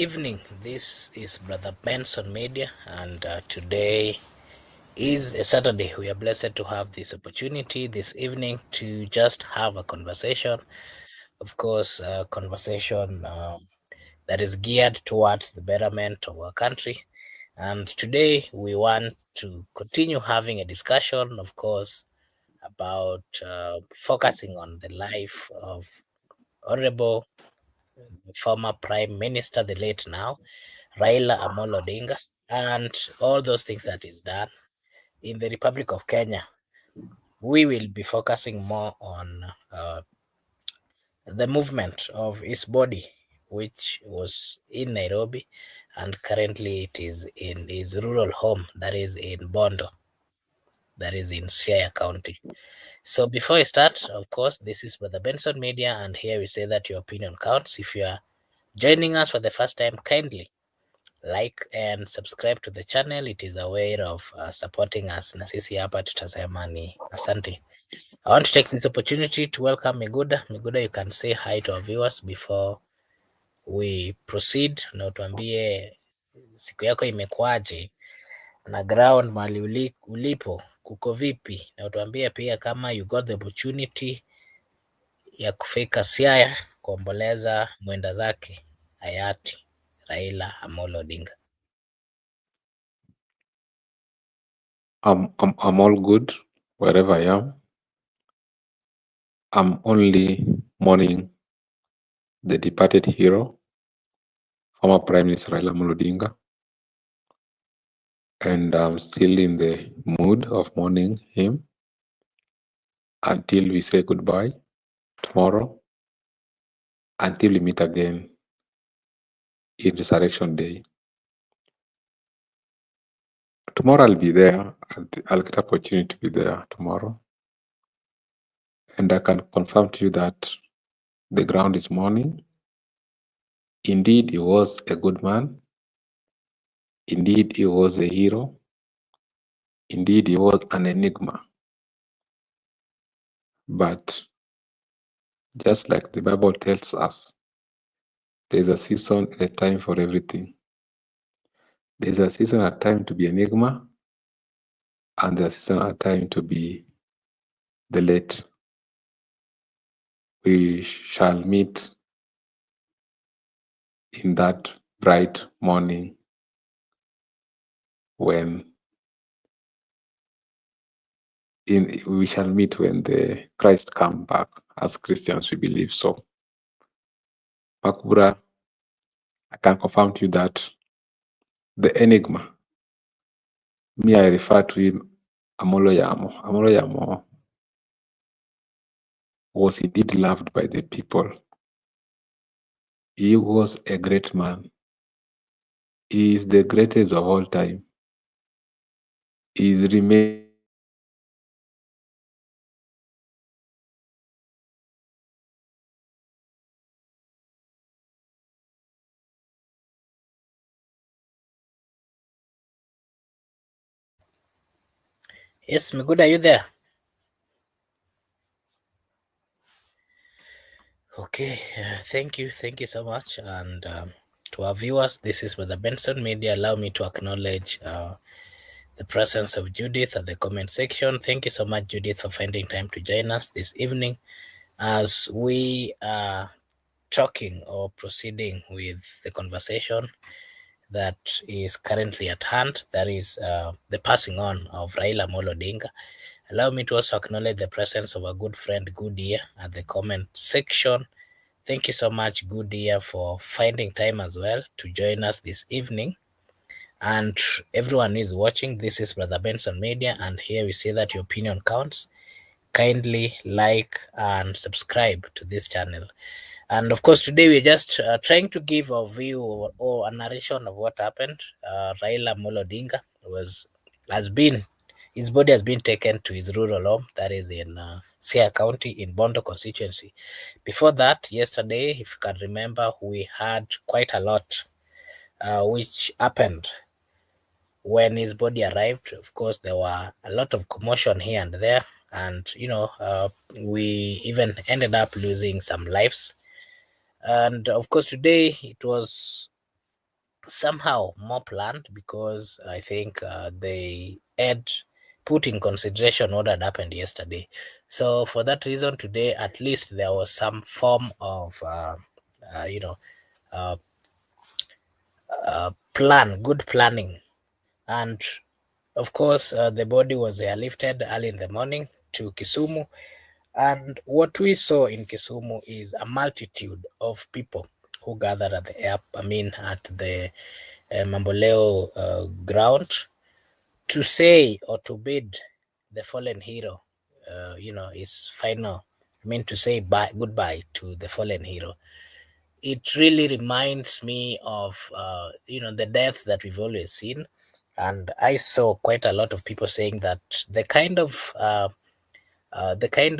evening. This is Brother Benson Media, and today is a Saturday. We are blessed to have this opportunity this evening to just have a conversation. Of course, a conversation that is geared towards the betterment of our country. And today we want to continue having a discussion, of course, about focusing on the life of Honorable former Prime Minister, the late now, Raila Odinga, and all those things that is done in the Republic of Kenya. We will be focusing more on the movement of his body, which was in Nairobi, and currently it is in his rural home, that is in Bondo, that is in Siaya County. So before I start, of course, this is Brother Benson Media, and here we say that your opinion counts. If you are joining us for the first time, kindly like and subscribe to the channel. It is a way of supporting us, na sisi hapa tutasema ni asante. I want to take this opportunity to welcome Miguda. Miguda, you can say hi to our viewers before we proceed, na utuambie siku yako imekuwaje na ground mali ulipo kuko vipi, na utuambie pia kama you got the opportunity ya kufika Siaya kuomboleza mwenda zake hayati Raila Amolo Odinga. I'm all good wherever I am. I'm only mourning the departed hero, former Prime Minister Raila Odinga, and I'm still in the mood of mourning him until we say goodbye tomorrow, until we meet again in Resurrection Day. Tomorrow I'll be there. I'll get opportunity to be there tomorrow, and I can confirm to you that the ground is mourning. Indeed, he was a good man. Indeed, he was a hero. Indeed, he was an enigma. But just like the Bible tells us, there's a season and a time for everything. There's a season and a time to be enigma, and there's a season and a time to be the late. We shall meet in that bright morning when we shall meet when the Christ come back. As Christians, we believe so. Makura, I can confirm to you that the enigma, me, I refer to him Amolo Yamo. Amolo Yamo was indeed loved by the people. He was a great man. He is the greatest of all time. He is remain Yes, Miguda, are you there? Okay, thank you so much. And to our viewers, this is Brother Benson Media. Allow me to acknowledge the presence of Judith at the comment section. Thank you so much, Judith, for finding time to join us this evening as we are talking or proceeding with the conversation that is currently at hand. That is the passing on of Raila Amolo Odinga. Allow me to also acknowledge the presence of a good friend, Goodyear, at the comment section. Thank you so much, Goodyear, for finding time as well to join us this evening. And everyone who is watching, this is Brother Benson Media, and here we say that your opinion counts. Kindly like and subscribe to this channel. And of course, today we're just trying to give a view or a narration of what happened. Raila Amolo Odinga his body has been taken to his rural home, that is in Siaya County in Bondo constituency. Before that, yesterday, if you can remember, we had quite a lot which happened when his body arrived. Of course, there were a lot of commotion here and there, and we even ended up losing some lives. And of course, today it was somehow more planned, because I think they had put in consideration what had happened yesterday. So for that reason, today at least there was some form of uh, you know uh, good planning. And of course, the body was airlifted early in the morning to Kisumu. And what we saw in Kisumu is a multitude of people who gathered at the at the Mamboleo ground to say or to bid the fallen hero, his final. To say goodbye to the fallen hero. It really reminds me of the deaths that we've always seen, and I saw quite a lot of people saying that the kind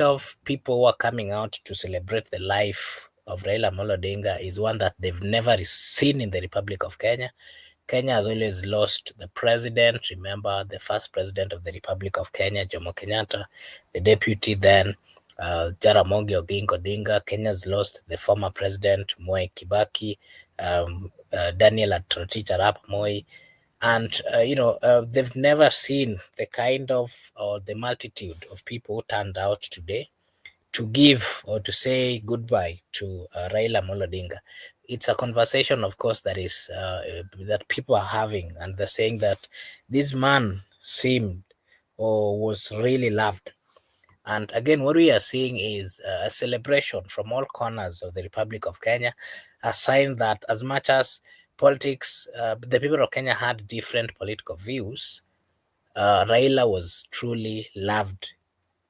of people who are coming out to celebrate the life of Raila Odinga is one that they've never seen in the Republic of Kenya. Kenya has always lost the president. Remember the first president of the Republic of Kenya, Jomo Kenyatta, the deputy then, Jaramogi Oginga Odinga. Kenya's lost the former president, Mwai Kibaki, Daniel Toroitich arap Moi. And they've never seen the kind of, or the multitude of people who turned out today to give or to say goodbye to Raila Odinga. It's a conversation, of course, that people are having, and they're saying that this man seemed or was really loved. And again, what we are seeing is a celebration from all corners of the Republic of Kenya, a sign that as much as politics, the people of Kenya had different political views, Raila was truly loved,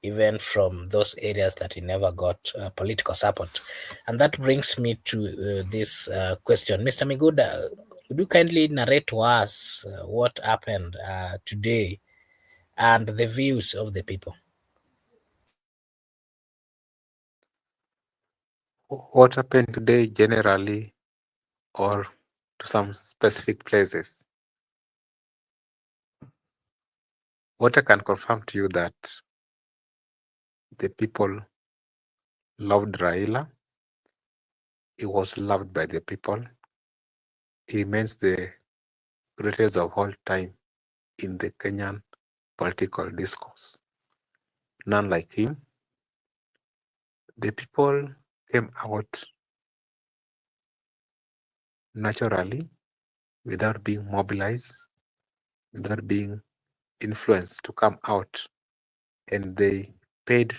even from those areas that he never got political support. And that brings me to this question. Mr. Miguda, would you kindly narrate to us what happened today and the views of the people? What happened today generally or to some specific places? What I can confirm to you that the people loved Raila. He was loved by the people. He remains the greatest of all time in the Kenyan political discourse. None like him. The people came out naturally without being mobilized, without being influenced to come out, and they paid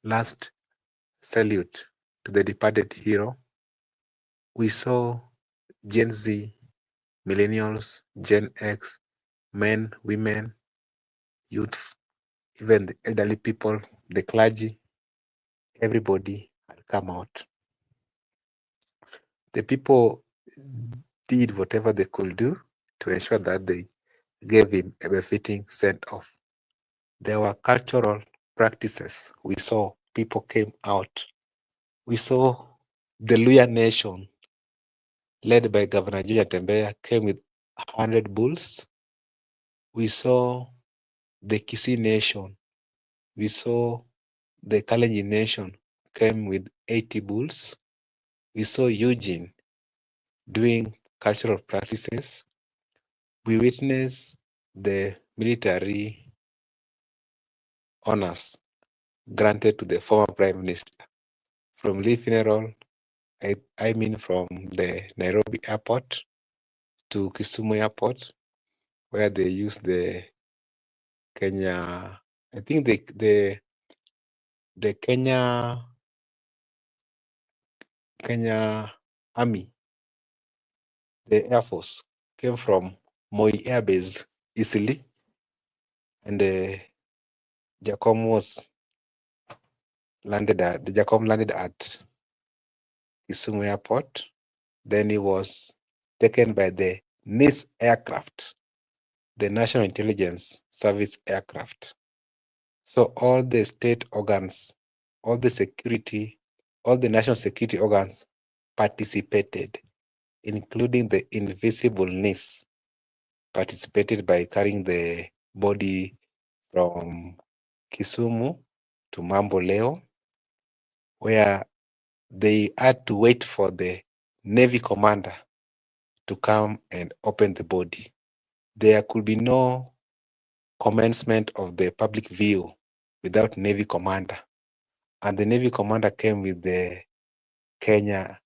last salute to the departed hero. We saw Gen Z, millennials, Gen X, men, women, youth, even the elderly people, the clergy, everybody had come out. The people did whatever they could do to ensure that they gave him a befitting send-off. There were cultural practices. We saw people came out. We saw the Luya nation, led by Governor Juja Tembea, came with 100 bulls. We saw the Kisii nation. We saw the Kalenjin nation came with 80 bulls. We saw Eugene doing cultural practices. We witnessed the military honors granted to the former prime minister. From Lee funeral, I mean from the Nairobi airport to Kisumu airport, where they used the Kenya, I think the Kenya Army, the Air Force came from Moi Air Base easily, and the Jacom landed at Kisumu airport. Then he was taken by the NIS aircraft, the National Intelligence Service aircraft. So all the state organs, all the national security organs participated, including the invisible NIS, participated by carrying the body from Kisumu to Mamboleo, where they had to wait for the Navy commander to come and open the body. There could be no commencement of the public view without Navy commander. And the Navy commander came with the KDF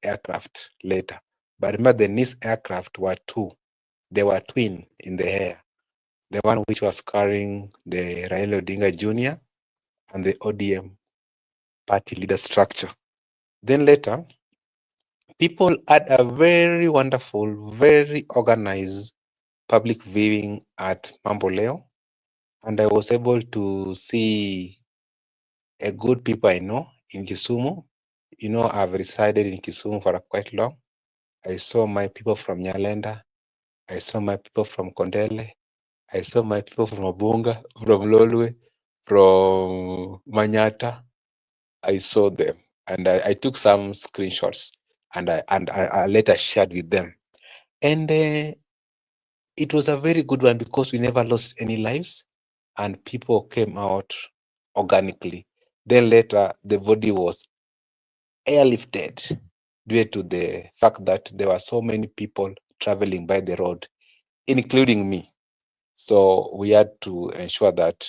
aircraft later. But remember, the NIS aircraft were two. They were twin in the air. The one which was carrying the Raila Odinga Jr. and the ODM party leader structure. Then later, people had a very wonderful, very organized public viewing at Mamboleo. And I was able to see a good people I know in Kisumu. You know, I've resided in Kisumu for quite long. I saw my people from Nyalenda. I saw my people from Kondele. I saw my people from Obunga, from Lolwe, from Manyata. I saw them, and I took some screenshots, and I later shared with them. And it was a very good one because we never lost any lives, and people came out organically. Then later, the body was airlifted due to the fact that there were so many people traveling by the road, including me. So we had to ensure that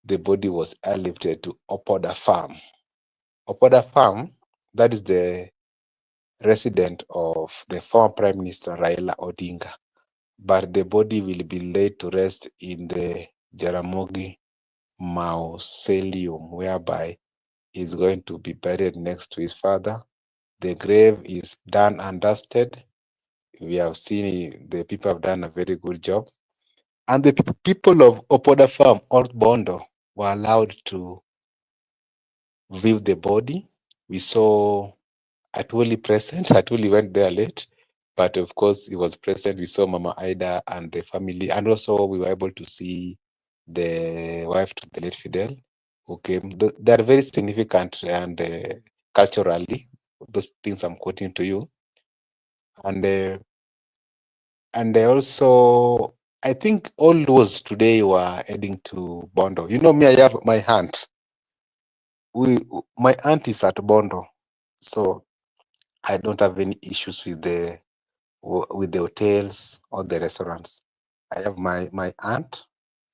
the body was airlifted to Opoda Farm. Opoda Farm, that is the resident of the former Prime Minister Raila Odinga. But the body will be laid to rest in the Jaramogi Mausoleum, whereby he's going to be buried next to his father. The grave is done and dusted. We have seen the people have done a very good job. And the people of Opoda Farm, Old Bondo, were allowed to view the body. We saw Atwoli present. Atwoli went there late, but of course he was present. We saw Mama Ida and the family, and also we were able to see the wife to the late Fidel, who came. They are very significant and culturally, those things I'm quoting to you. And they also, I think all those today were heading to Bondo. You know me, I have my aunt. My aunt is at Bondo, so I don't have any issues with the hotels or the restaurants. I have my aunt,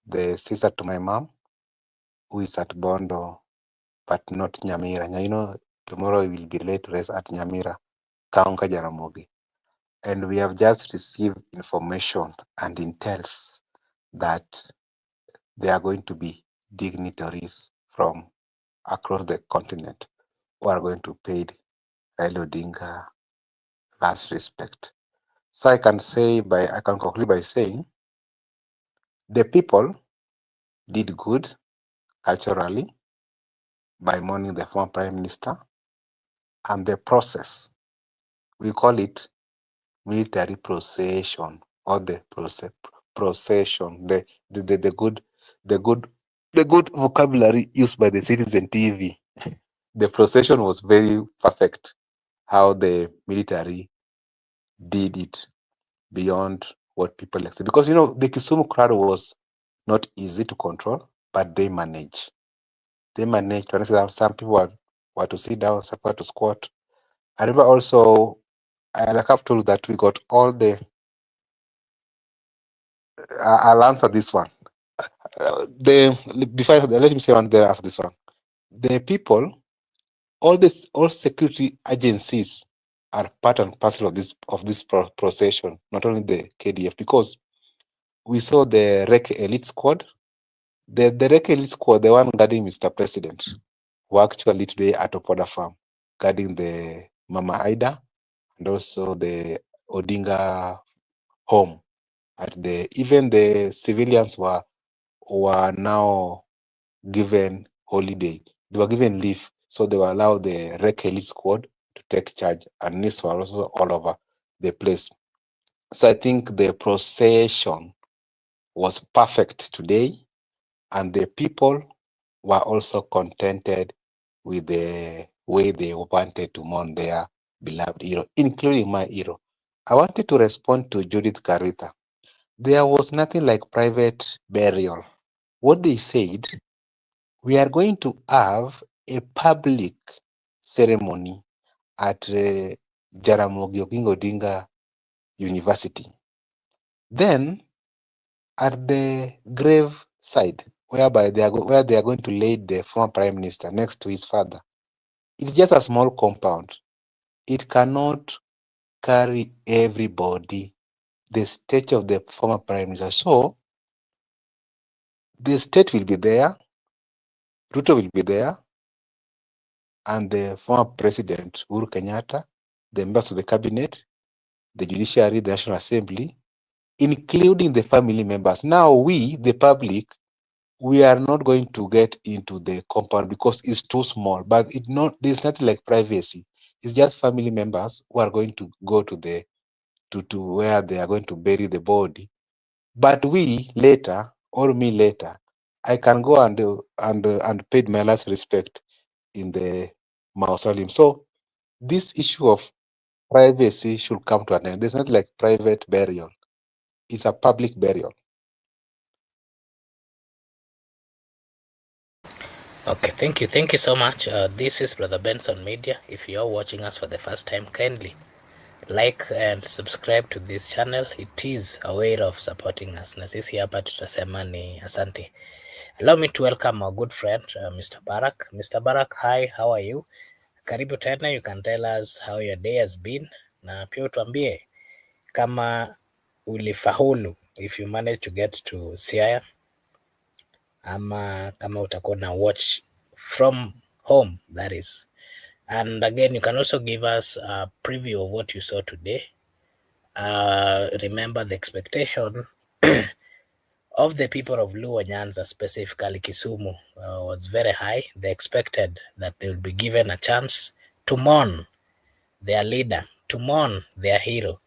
the sister to my mom, who is at Bondo, but not Nyamira. You know, tomorrow we will be late to rest at Nyamira, Kaunga Jaramogi. And we have just received information and intels that there are going to be dignitaries from across the continent who are going to pay Raila Odinga last respect. So I can conclude by saying the people did good culturally by mourning the former prime minister, and the process, we call it military procession, or the procession, the good vocabulary used by the Citizen TV. The procession was very perfect, how the military did it beyond what people expect. Because, you know, the Kisumu crowd was not easy to control, but they managed. They managed to understand. Some people were to sit down, some were to squat. I remember also, like I've told that we got all the, I'll answer this one. Let me say one, then answer this one. The people, all security agencies are part and parcel of this procession, not only the KDF, because we saw the REC elite squad. The REC elite squad, the one guarding Mr. President, were actually today at Opoda Farm, guarding the Mama Ida and also the Odinga home. Even the civilians were now given holiday. They were given leave, so they were allowed the REC elite squad to take charge, and this were also all over the place. So I think the procession was perfect today, and the people were also contented with the way they wanted to mourn their beloved hero, including my hero. I wanted to respond to Judith Karita. There was nothing like private burial. What they said, we are going to have a public ceremony at Jaramogi Oginga Odinga University. Then at the grave side, whereby where they are going to lay the former prime minister next to his father, it's just a small compound. It cannot carry everybody, the state of the former prime minister. So the state will be there, Ruto will be there, and the former president Uhuru Kenyatta, the members of the cabinet, the judiciary, the National Assembly, including the family members. Now we, the public, we are not going to get into the compound because it's too small, but there's nothing like privacy. It's just family members who are going to go to the to where they are going to bury the body. But we later, or me later, I can go and pay my last respect in the mausoleum. So this issue of privacy should come to an end. There's not like private burial. It's a public burial. Okay, thank you so much. This is Brother Benson Media. If you are watching us for the first time, kindly like and subscribe to this channel. It is a way of supporting us. Na sisi hapa tutasema ni asante. Allow me to welcome our good friend, Mr. Barak. Mr. Barak, hi, how are you? Karibu tena, you can tell us how your day has been, na pia utuambie kama ulifaulu, if you managed to get to Siaya, ama kama utakuwa na watch from home, that is. And again, you can also give us a preview of what you saw today. Remember, the expectation of the people of Luo Nyanza, specifically Kisumu, was very high. They expected that they would be given a chance to mourn their leader, to mourn their hero.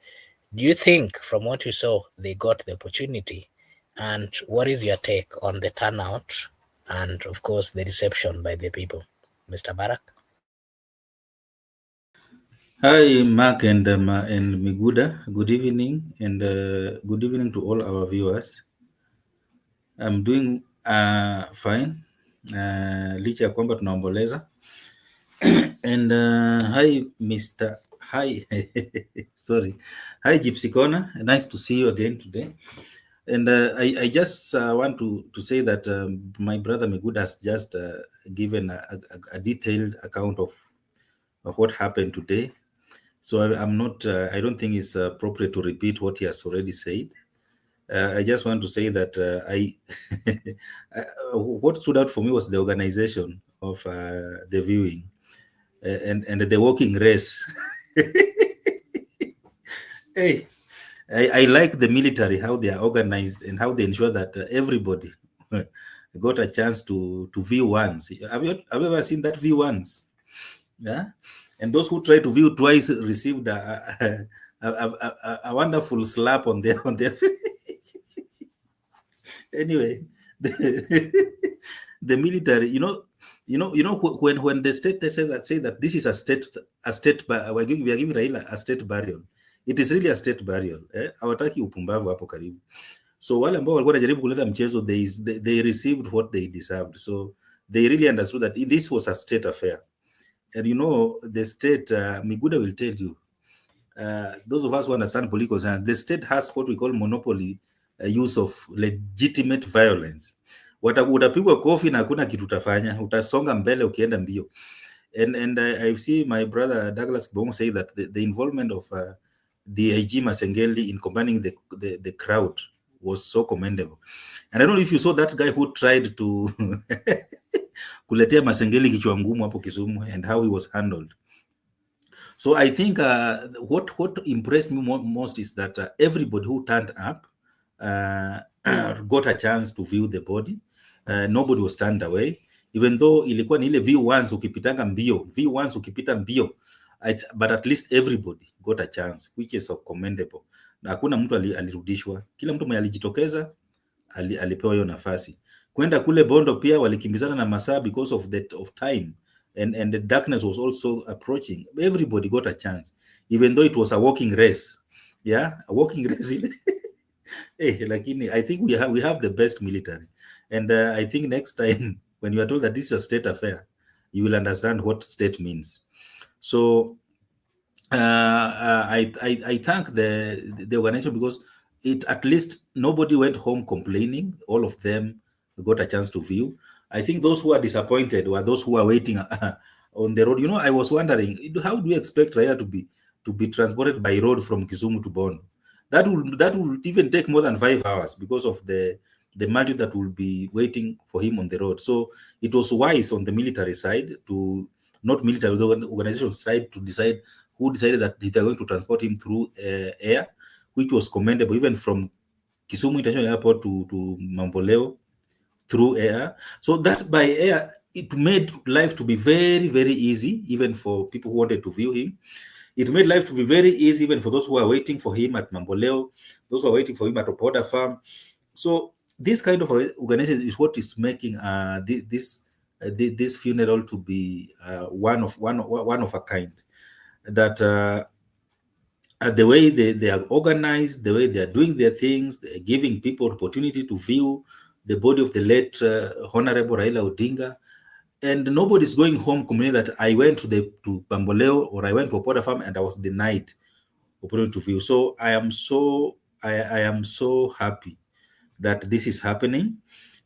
Do you think, from what you saw, they got the opportunity? And what is your take on the turnout and, of course, the reception by the people? Mr. Barak? Hi, Mark and Miguda. Good evening, and good evening to all our viewers. I'm doing fine, licha ya kwamba tunaomboleza. And hi, Mr. Hi, sorry. Hi, Gypsy Corner. Nice to see you again today. And I just want to say that my brother Miguda has just given a detailed account of what happened today. So I'm not. I don't think it's appropriate to repeat what he has already said. I just want to say that what stood out for me was the organization of the viewing and the walking race. Hey, I like the military, how they are organized and how they ensure that everybody got a chance to view once. Have you ever seen that view once? Yeah, and those who try to view twice received a wonderful slap on their anyway. The military, when the state they say that this is a state we are giving Raila a state burial. It is really a state burial. Hawataki upumbavu hapo karibu. So wale ambao walikuwa wanajaribu kuleta mchezo, they received what they deserved. So they really understood that this was a state affair. And the state, Miguda will tell you, those of us who understand political science, the state has what we call monopoly use of legitimate violence. Utapigwa kofi na hakuna kitu utafanya, utasonga mbele ukienda mbio. And I see my brother Douglas Bongo say that the involvement of DIG Masengeli in combining the crowd was so commendable. And I don't know if you saw that guy who tried to kuletea Masengeli kichwa ngumu hapo Kisumu and how he was handled. So I think what impressed me most is that everybody who turned up got a chance to view the body. Nobody was turned away, even though ilikuwa ni ile view once ukipitanga mbio, but at least everybody got a chance, which is so commendable. Na hakuna mtu alirudishwa, kila mtu mwenye alijitokeza alipewa hiyo nafasi. Kwenda kule Bondo pia walikimbizana na masaa because of time. And the darkness was also approaching. Everybody got a chance, even though it was a walking race. Yeah, a walking race. Hey, lakini I think we have the best military, and I think next time when you are told that this is a state affair, you will understand what state means. So I thank the organization because it at least nobody went home complaining. All of them got a chance to view. I think those who are disappointed were those who are waiting on the road. I was wondering, how do you expect Raya to be transported by road from Kisumu to Bondo? That would even take more than 5 hours because of the multitude that will be waiting for him on the road. So it was wise on the military side to not military the organization side to decide who decided that they are going to transport him through air, which was commendable, even from Kisumu International Airport to Mamboleo through air. So that by air, it made life to be very, very easy, even for people who wanted to view him. It made life to be very easy, even for those who are waiting for him at Mamboleo, those who are waiting for him at Opoda Farm. So this kind of organization is what is making this funeral to be one of a kind. That the way they are organized, the way they are doing their things, they're giving people opportunity to view the body of the late Honorable Raila Odinga, and nobody's going home complaining that I went to Bamboleo or I went to Opoda Farm and I was denied opportunity to view. So I am so happy that this is happening.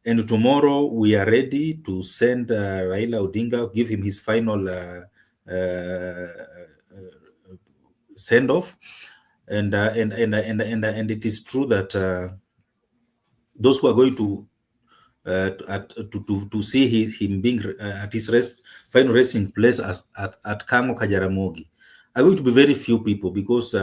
And tomorrow we are ready to send Raila Odinga, give him his final send off. And it is true that those who are going to see him being at his final resting place at Kang'o Kajaramogi are going to be very few people, because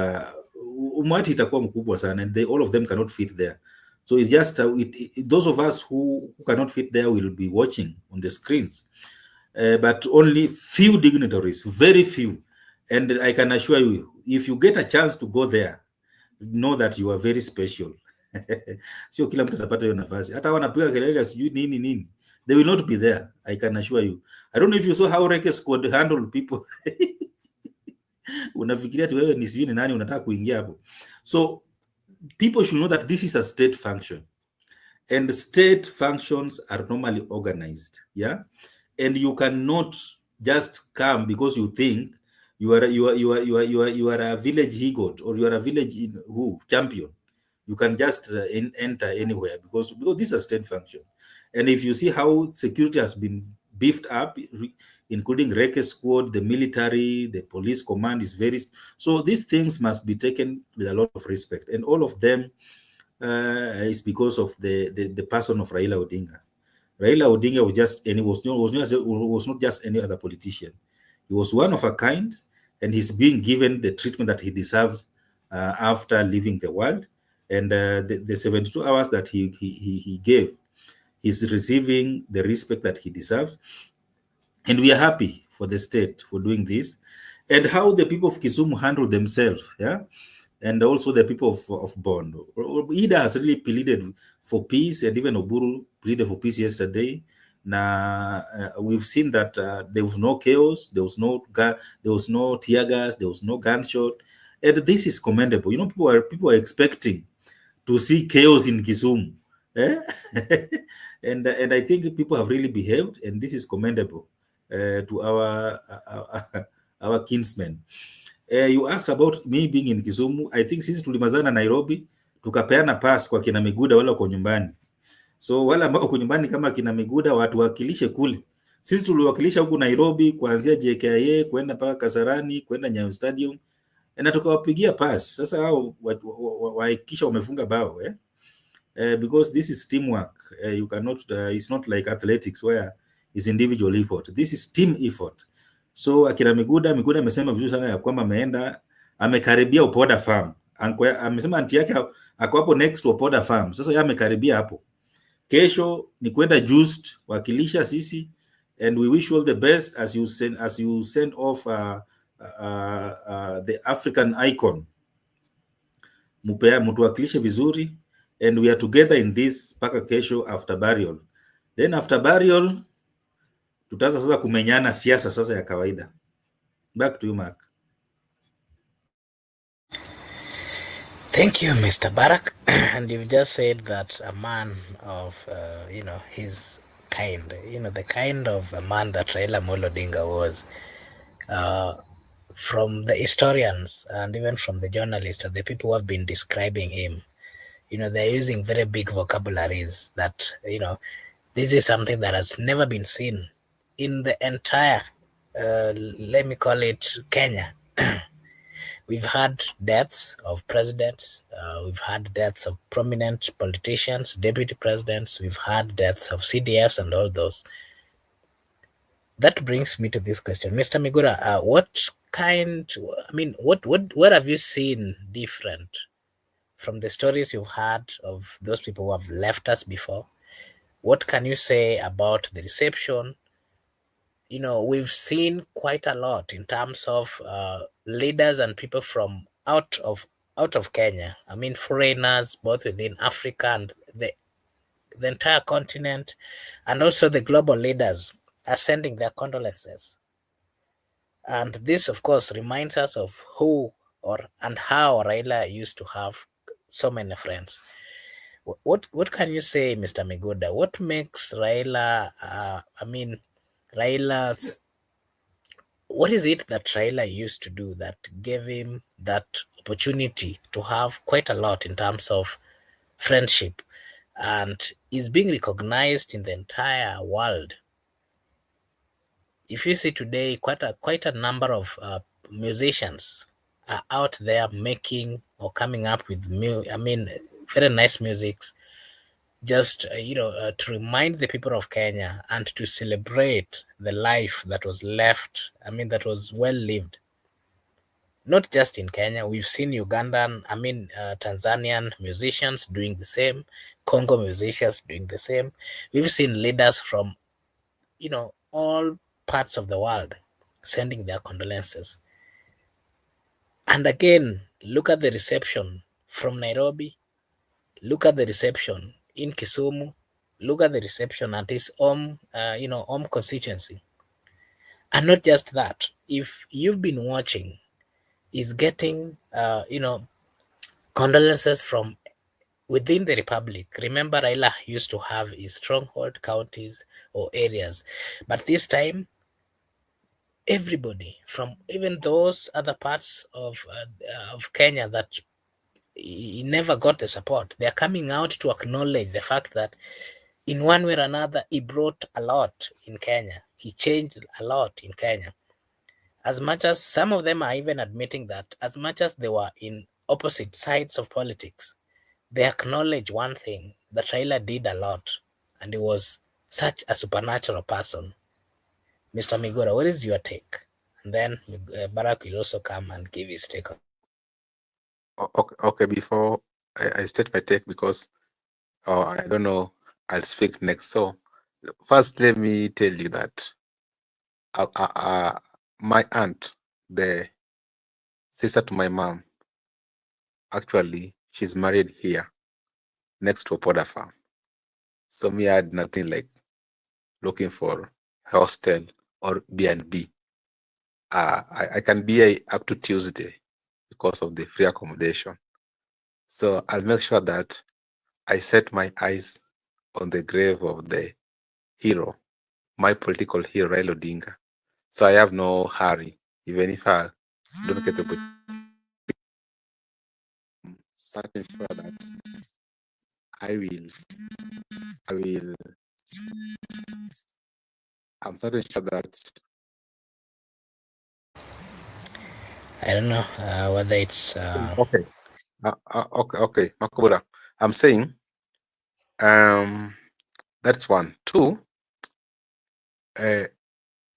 umati itakuwa mkubwa sana, and all of them cannot fit there. So it's just those of us who cannot fit there will be watching on the screens, but only few dignitaries, very few. And I can assure you, if you get a chance to go there, know that you are very special. Sio kila mtu atapata hiyo nafasi, hata wanapiga kelele sijui nini nini, they will not be there. I can assure you. I don't know if you saw how Rekes could handle people. Unafikiria ati wewe ni sijui ni nani unataka kuingia hapo. So people should know that this is a state function, and state functions are normally organized, yeah, and you cannot just come because you think you are a village he-goat, or you are a village champion. You can just enter anywhere, because this is a state function. And if you see how security has been beefed up, including Reke squad, the military, the police command is very. So these things must be taken with a lot of respect, and all of them is because of the person of Raila Odinga. Raila Odinga was not just any other politician. He was one of a kind, and he's being given the treatment that he deserves after leaving the world. And the 72 hours that he gave, he's receiving the respect that he deserves. And we are happy for the state for doing this, and how the people of Kisumu handle themselves, yeah, and also the people of Bondo. Ida has really pleaded for peace, and even Oburu pleaded for peace yesterday. Now we've seen that there was no chaos, there was no tear gas, there was no gunshot, and this is commendable. People are expecting to see chaos in Kisumu, eh? and I think people have really behaved, and this is commendable to our kinsmen. You asked about me being in Kisumu. I think sisi tulimazana Nairobi, tukapeana pass kwa kina Miguda wala kwa nyumbani. So wala ambao kwa nyumbani kama kina Miguda watuwakilishe kule. Sisi tuliwakilisha huku Nairobi kuanzia JKIA kwenda mpaka Kasarani, kwenda Nyayo Stadium, na tukawapigia pass. Sasa hao wahakikisha wamefunga bao, because this is teamwork. You cannot it's not like athletics where it's individual effort. This is team effort. So akina Miguda amesema vizuri sana ya kwamba amekaribia Opoda Farm. Amesema anti yake ako hapo next to Opoda Farm. Sasa yeye amekaribia hapo. Kesho ni kwenda Just wakilisha sisi, and we wish you all the best as you send off the African icon. Mtuwakilishe vizuri, and we are together in this paka kesho after burial. Then after burial tutaanza sasa kumenyana siasa sasa ya kawaida. Back to you, Mark. Thank you, Mr. Barak. And you've just said that a man of, his kind, the kind of a man that Raila Odinga was, from the historians and even from the journalists or the people who have been describing him, they're using very big vocabularies that, this is something that has never been seen in the entire, let me call it Kenya. We've had deaths of presidents, we've had deaths of prominent politicians, deputy presidents, we've had deaths of CDFs and all those. That brings me to this question, Mr. Migura. What have you seen different from the stories you've heard of those people who have left us before? What can you say about the reception? We've seen quite a lot in terms of leaders and people from out of Kenya. I mean, foreigners both within Africa and the entire continent, and also the global leaders are sending their condolences. And this, of course, reminds us of who and how Raila used to have so many friends. What can you say, Mr. Miguda? What makes Raila? Raila's. What is it that Raila used to do that gave him that opportunity to have quite a lot in terms of friendship, and is being recognized in the entire world? If you see today, quite a number of musicians are out there making or coming up with very nice musics, just to remind the people of Kenya and to celebrate the life that was left. That was well lived. Not just in Kenya, we've seen Tanzanian musicians doing the same, Congo musicians doing the same. We've seen leaders from all parts of the world sending their condolences. And again, look at the reception from Nairobi, look at the reception in Kisumu, look at the reception at his home constituency. And not just that, if you've been watching, is getting condolences from within the republic. Remember, Raila used to have his stronghold counties or areas, but this time everybody from even those other parts of Kenya that he never got the support, they're coming out to acknowledge the fact that in one way or another he brought a lot in Kenya. He changed a lot in Kenya. As much as some of them are even admitting that, as much as they were in opposite sides of politics, they acknowledge one thing, that Raila did a lot and he was such a supernatural person. Mr. Migora, what is your take? And then Barack will also come and give his take. Okay, before I state my take, because I don't know, I'll speak next. So first, let me tell you that my aunt, the sister to my mom, actually, she's married here next to Opoda farm. So me, I had nothing like looking for hostel or B&B. I can be here up to Tuesday because of the free accommodation. So I'll make sure that I set my eyes on the grave of the hero, my political hero, Raila Odinga. So I have no hurry, even if I don't get the opportunity. Certain sure that I'm certain sure that I don't know whether it's okay. Okay, Makubura. I'm saying that's one. Two,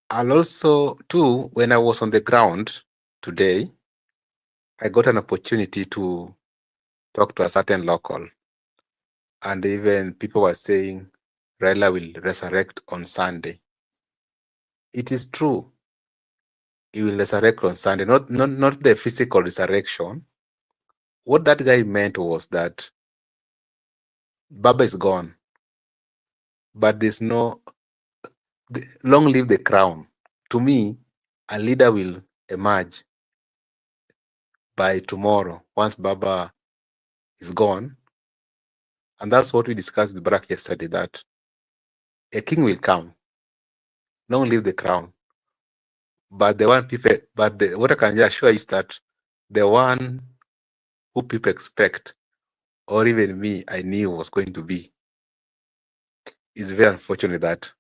I'll also when I was on the ground today, I got an opportunity to talk to a certain local, and even people were saying Raila will resurrect on Sunday. It is true. He will resurrect on Sunday, not the physical resurrection. What that guy meant was that Baba is gone, but there's no long live the crown. To me, a leader will emerge by tomorrow once Baba is gone. And that's what we discussed with Barack yesterday, that a king will come. Long live the crown. But what I can just assure is that the one who people expect, or even me, I knew was going to be, is very unfortunate that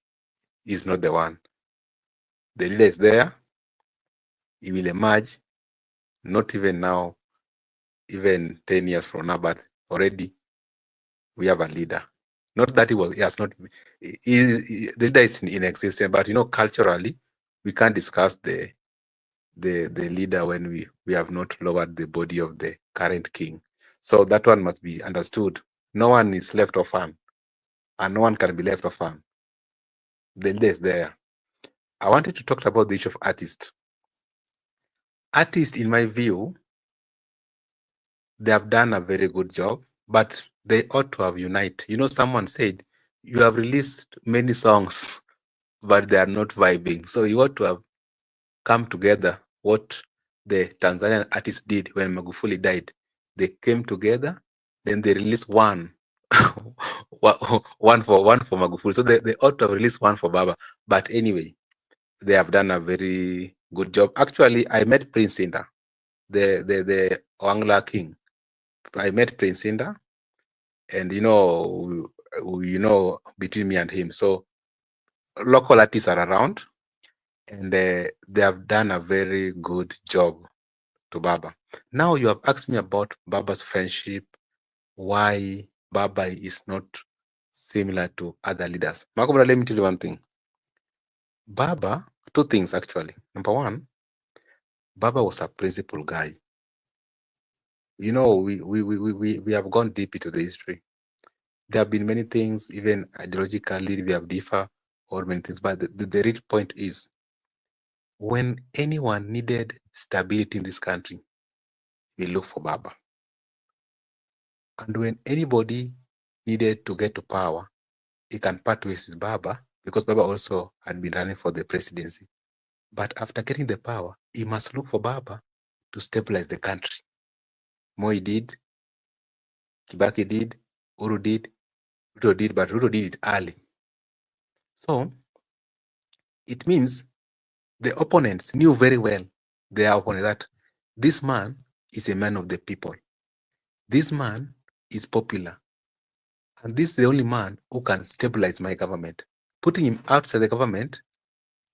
he's not the one. The leader is there. He will emerge, not even now, even 10 years from now, but already we have a leader. Not that he has not, the leader is in existence, but culturally, we can't discuss the leader when we have not lowered the body of the current king. So that one must be understood. No one is left orphan, and no one can be left orphan. The leader is there. I wanted to talk about the issue of artists. Artists, in my view, they have done a very good job, but they ought to have united. Someone said, you have released many songs, but they are not vibing. So you ought to have come together. What the Tanzanian artists did when Magufuli died, they came together, then they released one, one for Magufuli. So they ought to have released one for Baba. But anyway, they have done a very good job. Actually, I met Prince Inda, the Wangla king. I met Prince Inda, and between me and him. So local artists are around, and they have done a very good job to Baba. Now you have asked me about Baba's friendship, why Baba is not similar to other leaders. Makobra, let me tell you one thing. Baba, two things actually. Number one, Baba was a principled guy. We have gone deep into the history. There have been many things, even ideologically, we have differ or many things, but the real point is, when anyone needed stability in this country, we look for Baba. And when anybody needed to get to power, he can part ways with Baba, because Baba also had been running for the presidency. But after getting the power, he must look for Baba to stabilize the country. Moi did, Kibaki did, Uru did, Ruto did, but Ruto did it early. So it means the opponents knew very well, their opponent, that this man is a man of the people. This man is popular. And this is the only man who can stabilize my government. Putting him outside the government,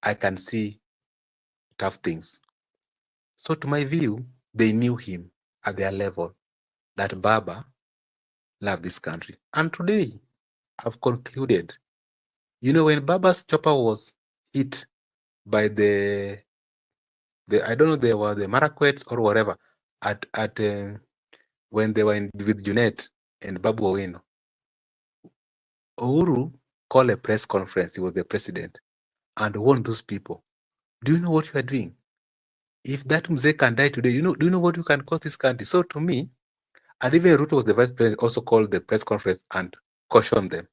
I can see tough things. So to my view, they knew him at their level, that Baba loved this country. And today, I've concluded, when Baba's chopper was hit by the I don't know, they were the Marakwets or whatever, when they were with Junet and Babu Owino, Uhuru called a press conference. He was the president and warned those people, do you know what you are doing? If that Mzee can die today, do you know what you can cost this country? So to me, and even Ruto was the vice president, also called the press conference and cautioned them.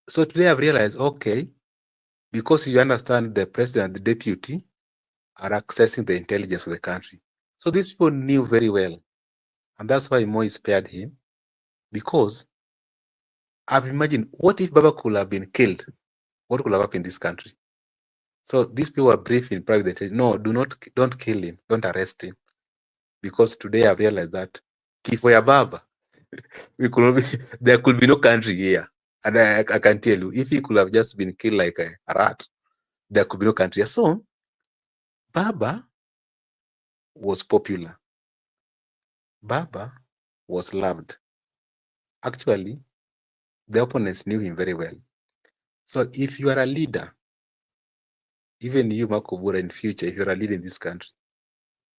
So today I've realized, okay, because you understand the president and the deputy are accessing the intelligence of the country. So these people knew very well. And that's why Moi spared him, because I've imagined, what if Baba could have been killed? What could have happened in this country? So these people were briefed in private intelligence. No, don't kill him. Don't arrest him. Because today I've realized that if we are Baba, there could be no country here. And I can tell you, if he could have just been killed like a rat, there could be no country. So Baba was popular. Baba was loved. Actually, the opponents knew him very well. So if you are a leader, even you, Makobura, in future, if you're a leader in this country,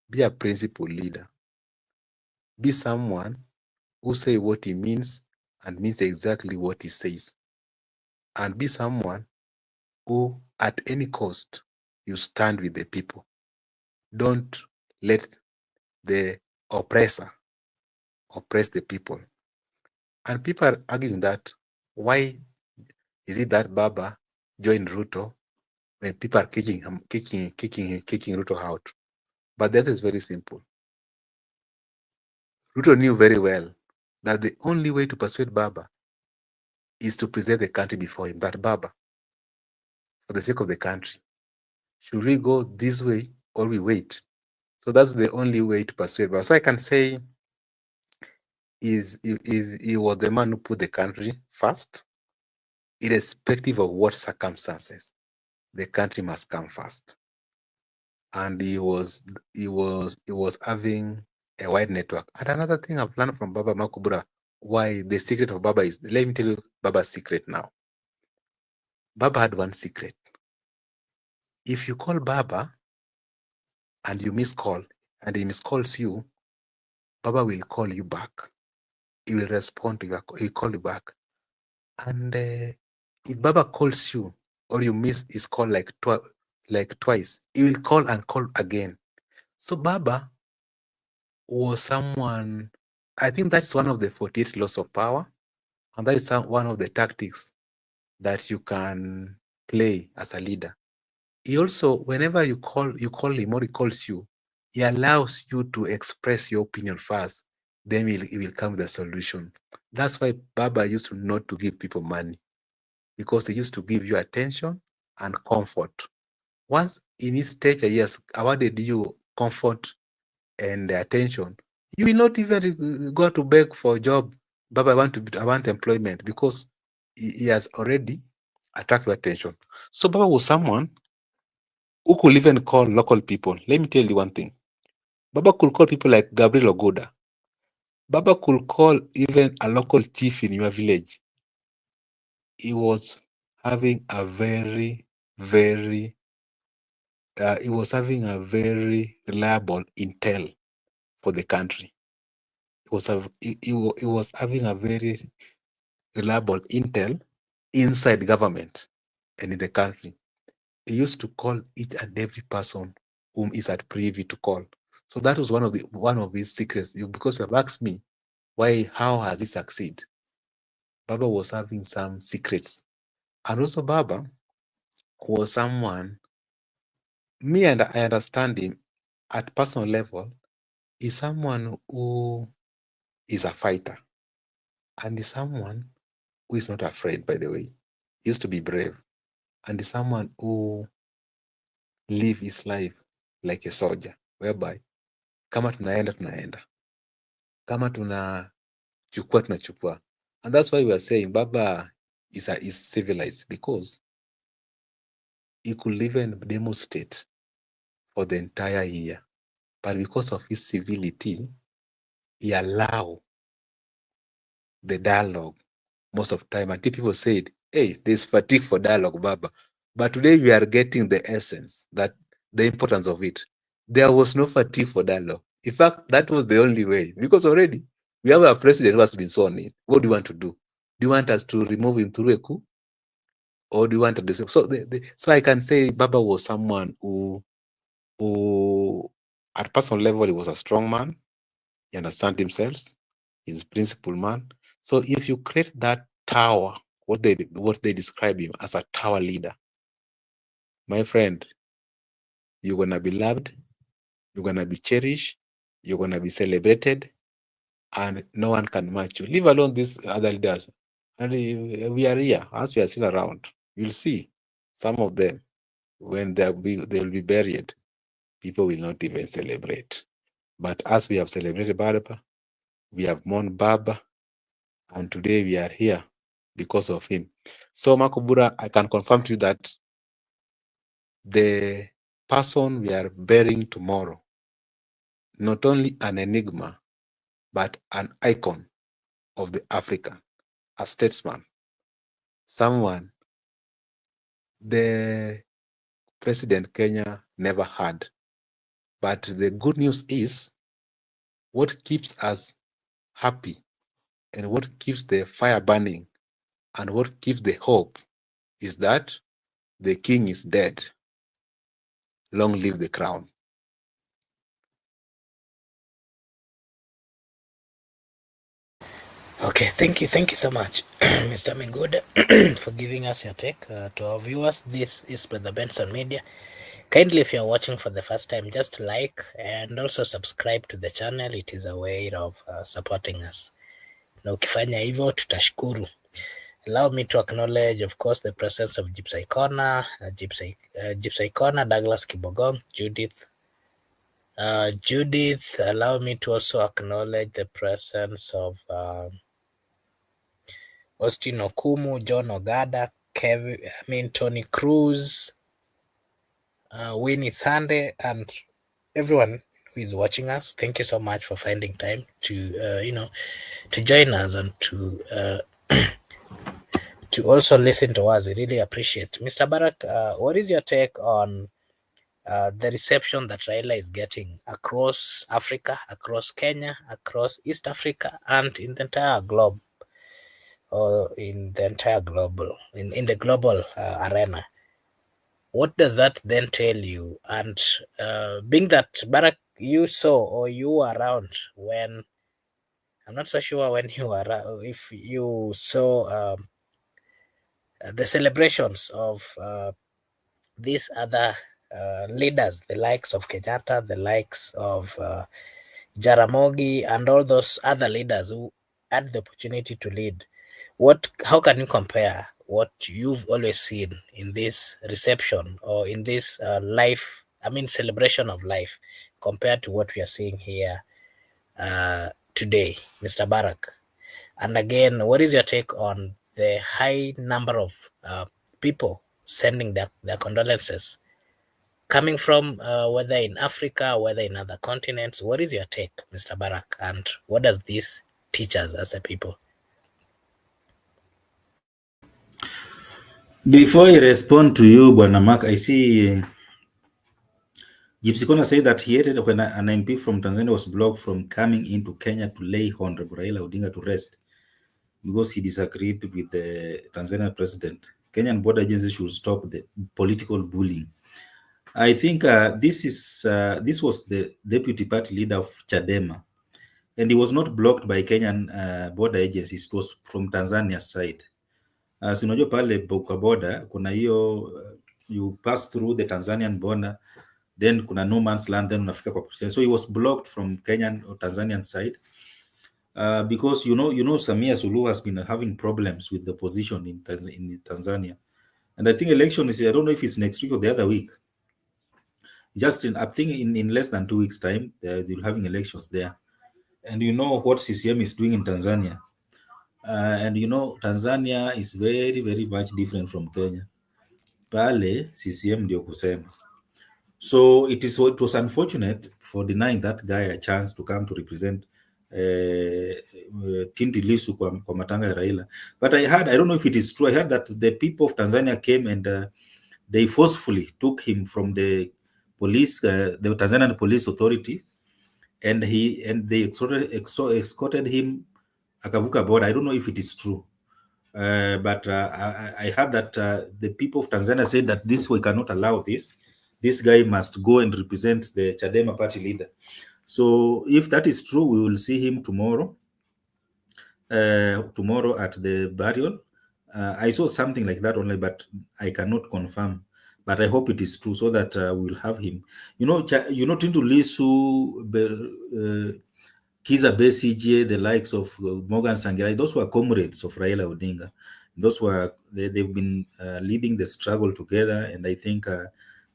be a principled leader. Be someone who say what he means and means exactly what he says. And be someone who, at any cost, you stand with the people. Don't let the oppressor oppress the people. And people are arguing that, why is it that Baba joined Ruto when people are kicking Ruto out? But this is very simple. Ruto knew very well that the only way to persuade Baba is to present the country before him, that Baba, for the sake of the country, Should we go this way or we wait? So that's the only way to persuade. But so I can say is if he was the man who put the country first, irrespective of what circumstances, the country must come first. And he was having a wide network. And another thing I've learned from Baba Makubura, why the secret of Baba is, let me tell you Baba's secret now. Baba had one secret. If you call Baba and you miss call and he miscalls you, Baba will call you back. He will respond to you. He will call you back. And if Baba calls you or you miss his call like twice, he will call and call again. So Baba was someone, I think that's one of the 48 laws of power. And that is one of the tactics that you can play as a leader. He also, whenever you call him or he calls you, he allows you to express your opinion first. Then he will come with a solution. That's why Baba used to not to give people money, because he used to give you attention and comfort. Once in his stature, he has awarded you comfort and attention, you will not even go to beg for a job. Baba, I want employment, because he has already attracted your attention. So Baba was someone who could even call local people. Let me tell you one thing. Baba could call people like Gabriel Ogoda. Baba could call even a local chief in your village. He was having a very, very, reliable intel for the country. He was having a very reliable intel inside government and in the country. He used to call each and every person whom is at privy to call. So that was one of his secrets. Because you have asked me how has he succeeded? Baba was having some secrets. And also Baba was someone, and I understand him at personal level, is someone who is a fighter. And is someone who is not afraid, by the way. He used to be brave. And is someone who live his life like a soldier, whereby kama tunaenda, kama tunachukua. And that's why we are saying Baba is civilized, because he could even demonstrate for the entire year. But because of his civility, he allowed the dialogue most of the time. Until people said, hey, there's fatigue for dialogue, Baba. But today we are getting the essence, that the importance of it. There was no fatigue for dialogue. In fact, that was the only way, because already we have a president who has been sworn in. What do you want to do? Do you want us to remove him through a coup? Or do you want to do so? So I can say Baba was someone who at personal level, he was a strong man. He understands himself. He's a principled man. So if you create that tower, what they describe him as, a tower leader, my friend, you're gonna be loved, you're gonna be cherished, you're gonna be celebrated, and no one can match you. Leave alone these other leaders. And we are here, as we are still around. You'll see some of them, when they'll be buried, people will not even celebrate. But as we have celebrated Baba, we have mourned Baba, and today we are here because of him. So Makubura, I can confirm to you that the person we are burying tomorrow, not only an enigma, but an icon of the African, a statesman, someone the President Kenya never had. But the good news is, what keeps us happy and what keeps the fire burning and what keeps the hope is that the king is dead. Long live the crown. Okay, thank you so much, Mr. Mingood, for giving us your take. To our viewers, this is Brother Benson Media. Kindly, if you are watching for the first time, just like and also subscribe to the channel. It is a way of supporting us, na ukifanya hivyo tutashukuru. Allow me to acknowledge, of course, the presence of Gypsy Corner, Gypsy Corner, Douglas Kibogong, Judith. Judith, allow me to also acknowledge the presence of Austin Okumu, John Ogada, Tony Cruz, Winnie Sande, and everyone who is watching us. Thank you so much for finding time to to join us and to also listen to us. We really appreciate. Mr. Barak, what is your take on the reception that Raila is getting across Africa, across Kenya, across East Africa, and in the entire globe, or in the entire global, in the global arena? What does that then tell you? And being that Barak, you saw or you were around when, I'm not so sure when you were, if you saw the celebrations of these other leaders, the likes of Kenyatta, the likes of Jaramogi, and all those other leaders who had the opportunity to lead. How can you compare what you've always seen in this reception or in this celebration of life, compared to what we are seeing here today, Mr. Barak? And again, what is your take on the high number of people sending their condolences, coming from whether in Africa, whether in other continents? What is your take, Mr. Barak? And what does this teach us as a people? Before I respond to you, Bwana Mark, I see Gypsy Kona say that he hated when an MP from Tanzania was blocked from coming into Kenya to lay Honorable Raila Odinga to rest because he disagreed with the Tanzanian president. Kenyan border agencies should stop the political bullying. I think this was the deputy party leader of Chadema, and he was not blocked by Kenyan border agencies. It was from Tanzania's side. Si unajua pale kwa border kuna hiyo you pass through the Tanzanian border, then kuna no man's land, then unafika kwa president. So he was blocked from Kenyan or Tanzanian side because you know Samia Suluhu has been having problems with the position in Tanzania, and I think election is, I don't know if it's next week or the other week. I think in less than 2 weeks time they're having elections there, and you know what CCM is doing in Tanzania. And you know Tanzania is very very much different from Kenya. Pale CCM ndio kusema. So it was unfortunate for denying that guy a chance to come to represent Tundu Lissu kwa matanga ya Raila. But I don't know if it is true, I heard that the people of Tanzania came and they forcefully took him from the police, the Tanzanian police authority, and they escorted him akavuka border. I don't know if it is true, but I heard that the people of Tanzania said that we cannot allow this. This guy must go and represent the Chadema party leader. So if that is true, we will see him tomorrow. Tomorrow at the burial. I saw something like that only, but I cannot confirm. But I hope it is true, so that we'll have him. Tundu Lissu, Kiza Besigye, the likes of Morgan Tsvangirai, those were comrades of Raila Odinga. They've been leading the struggle together, and I think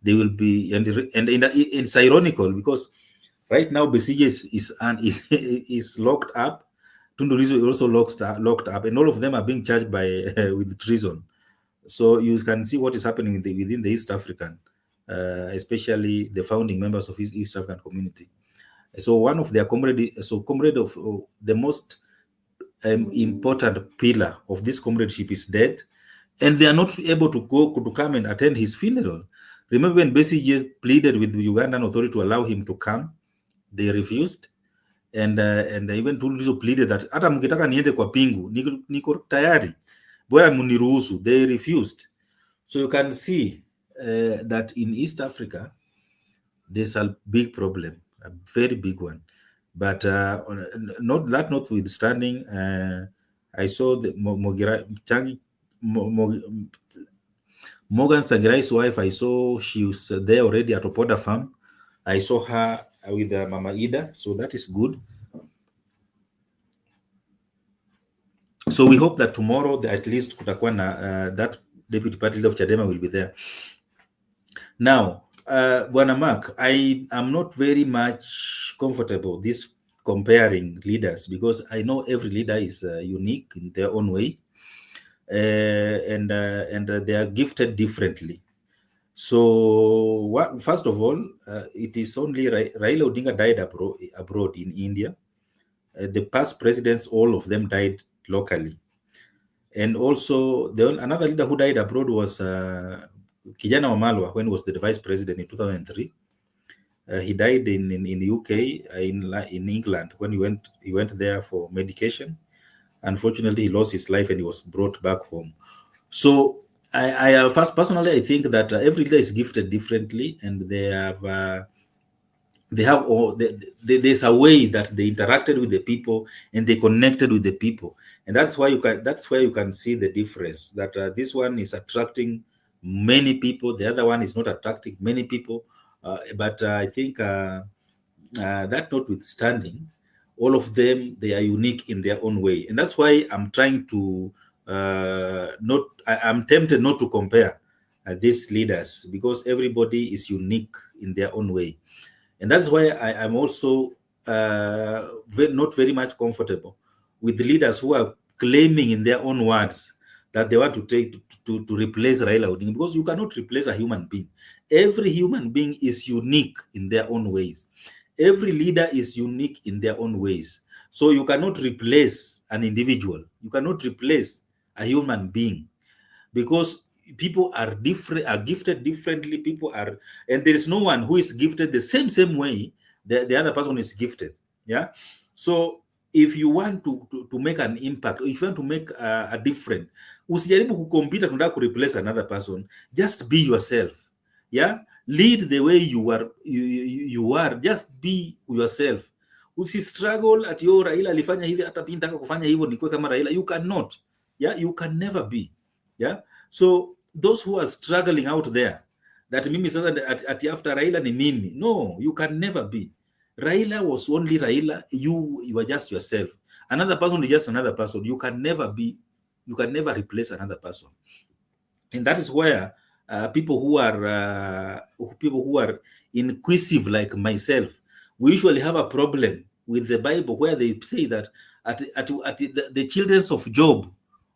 they will be. And it's ironical because right now Besigye is locked up. Tundu Lissu is also locked up, and all of them are being charged with treason. So you can see what is happening within the East African, especially the founding members of East African community. So one of their comrade of the most important pillar of this comradeship is dead, and they are not able to come and attend his funeral. Remember when Besigye pleaded with the Ugandan authority to allow him to come, they refused. And even Tundu Lissu pleaded that hata mkitaka niende kwa pingu niko tayari, bora muniruhusu. They refused. So you can see that in East Africa there's a big problem, a very big one. But notwithstanding, I saw the Morgan Tsvangirai's wife. I saw she was there already at Opoda Farm. I saw her with Mama Ida, so that is good. So we hope that tomorrow at least kutakuwa na that deputy party leader of Chadema will be there. Now, Bwana Mark, I am not very much comfortable this comparing leaders, because I know every leader is unique in their own way, and they are gifted differently. So, first of all, it is only Raila Odinga died abroad in India. The past presidents, all of them died locally. And also, another leader who died abroad was Kijana Wamalwa, when he was the vice president in 2003. He died in UK, in England, when he went there for medication. Unfortunately, he lost his life and he was brought back home. So I personally, I think that every leader is gifted differently, and there's a way that they interacted with the people and they connected with the people, and that's where you can see the difference, that this one is attracting many people, the other one is not attracting many people, but I think that notwithstanding, all of them, they are unique in their own way, and that's why I'm trying to I'm tempted not to compare these leaders, because everybody is unique in their own way. And that's why I'm also not very much comfortable with the leaders who are claiming in their own words that they want to take to replace Raila Odinga, because you cannot replace a human being. Every human being is unique in their own ways. Every leader is unique in their own ways. So you cannot replace an individual. You cannot replace a human being, because people are different, are gifted differently. People are, and there is no one who is gifted the same way the other person is gifted. Yeah. So if you want to make an impact, if you want to make a difference, usijaribu kucompete tunataka ku replace another person. Just be yourself. Yeah. Lead the way you are. Just be yourself. Usi struggle at yo Raila alifanya hivi, hata mimi nataka kufanya hivyo nikuwe kama Raila. You cannot. Yeah, you can never be. Yeah. So those who are struggling out there, that mimi sasa at after Raila ni mimi. No, you can never be. Raila was only Raila. You are just yourself. Another person is just another person. You can never replace another person. And that is where people who are inquisitive like myself, we usually have a problem with the Bible, where they say that the children of Job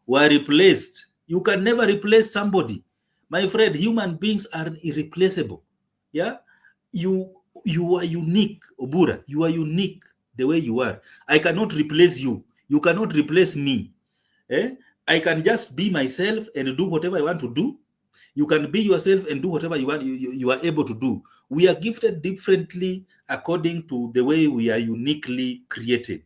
were replaced. You can never replace somebody, my friend. Human beings are irreplaceable. Yeah, you are unique, Obura. You are unique the way you are. I cannot replace you. You cannot replace me. I can just be myself and do whatever I want to do. You can be yourself and do whatever you want. You are able to do. We are gifted differently according to the way we are uniquely created.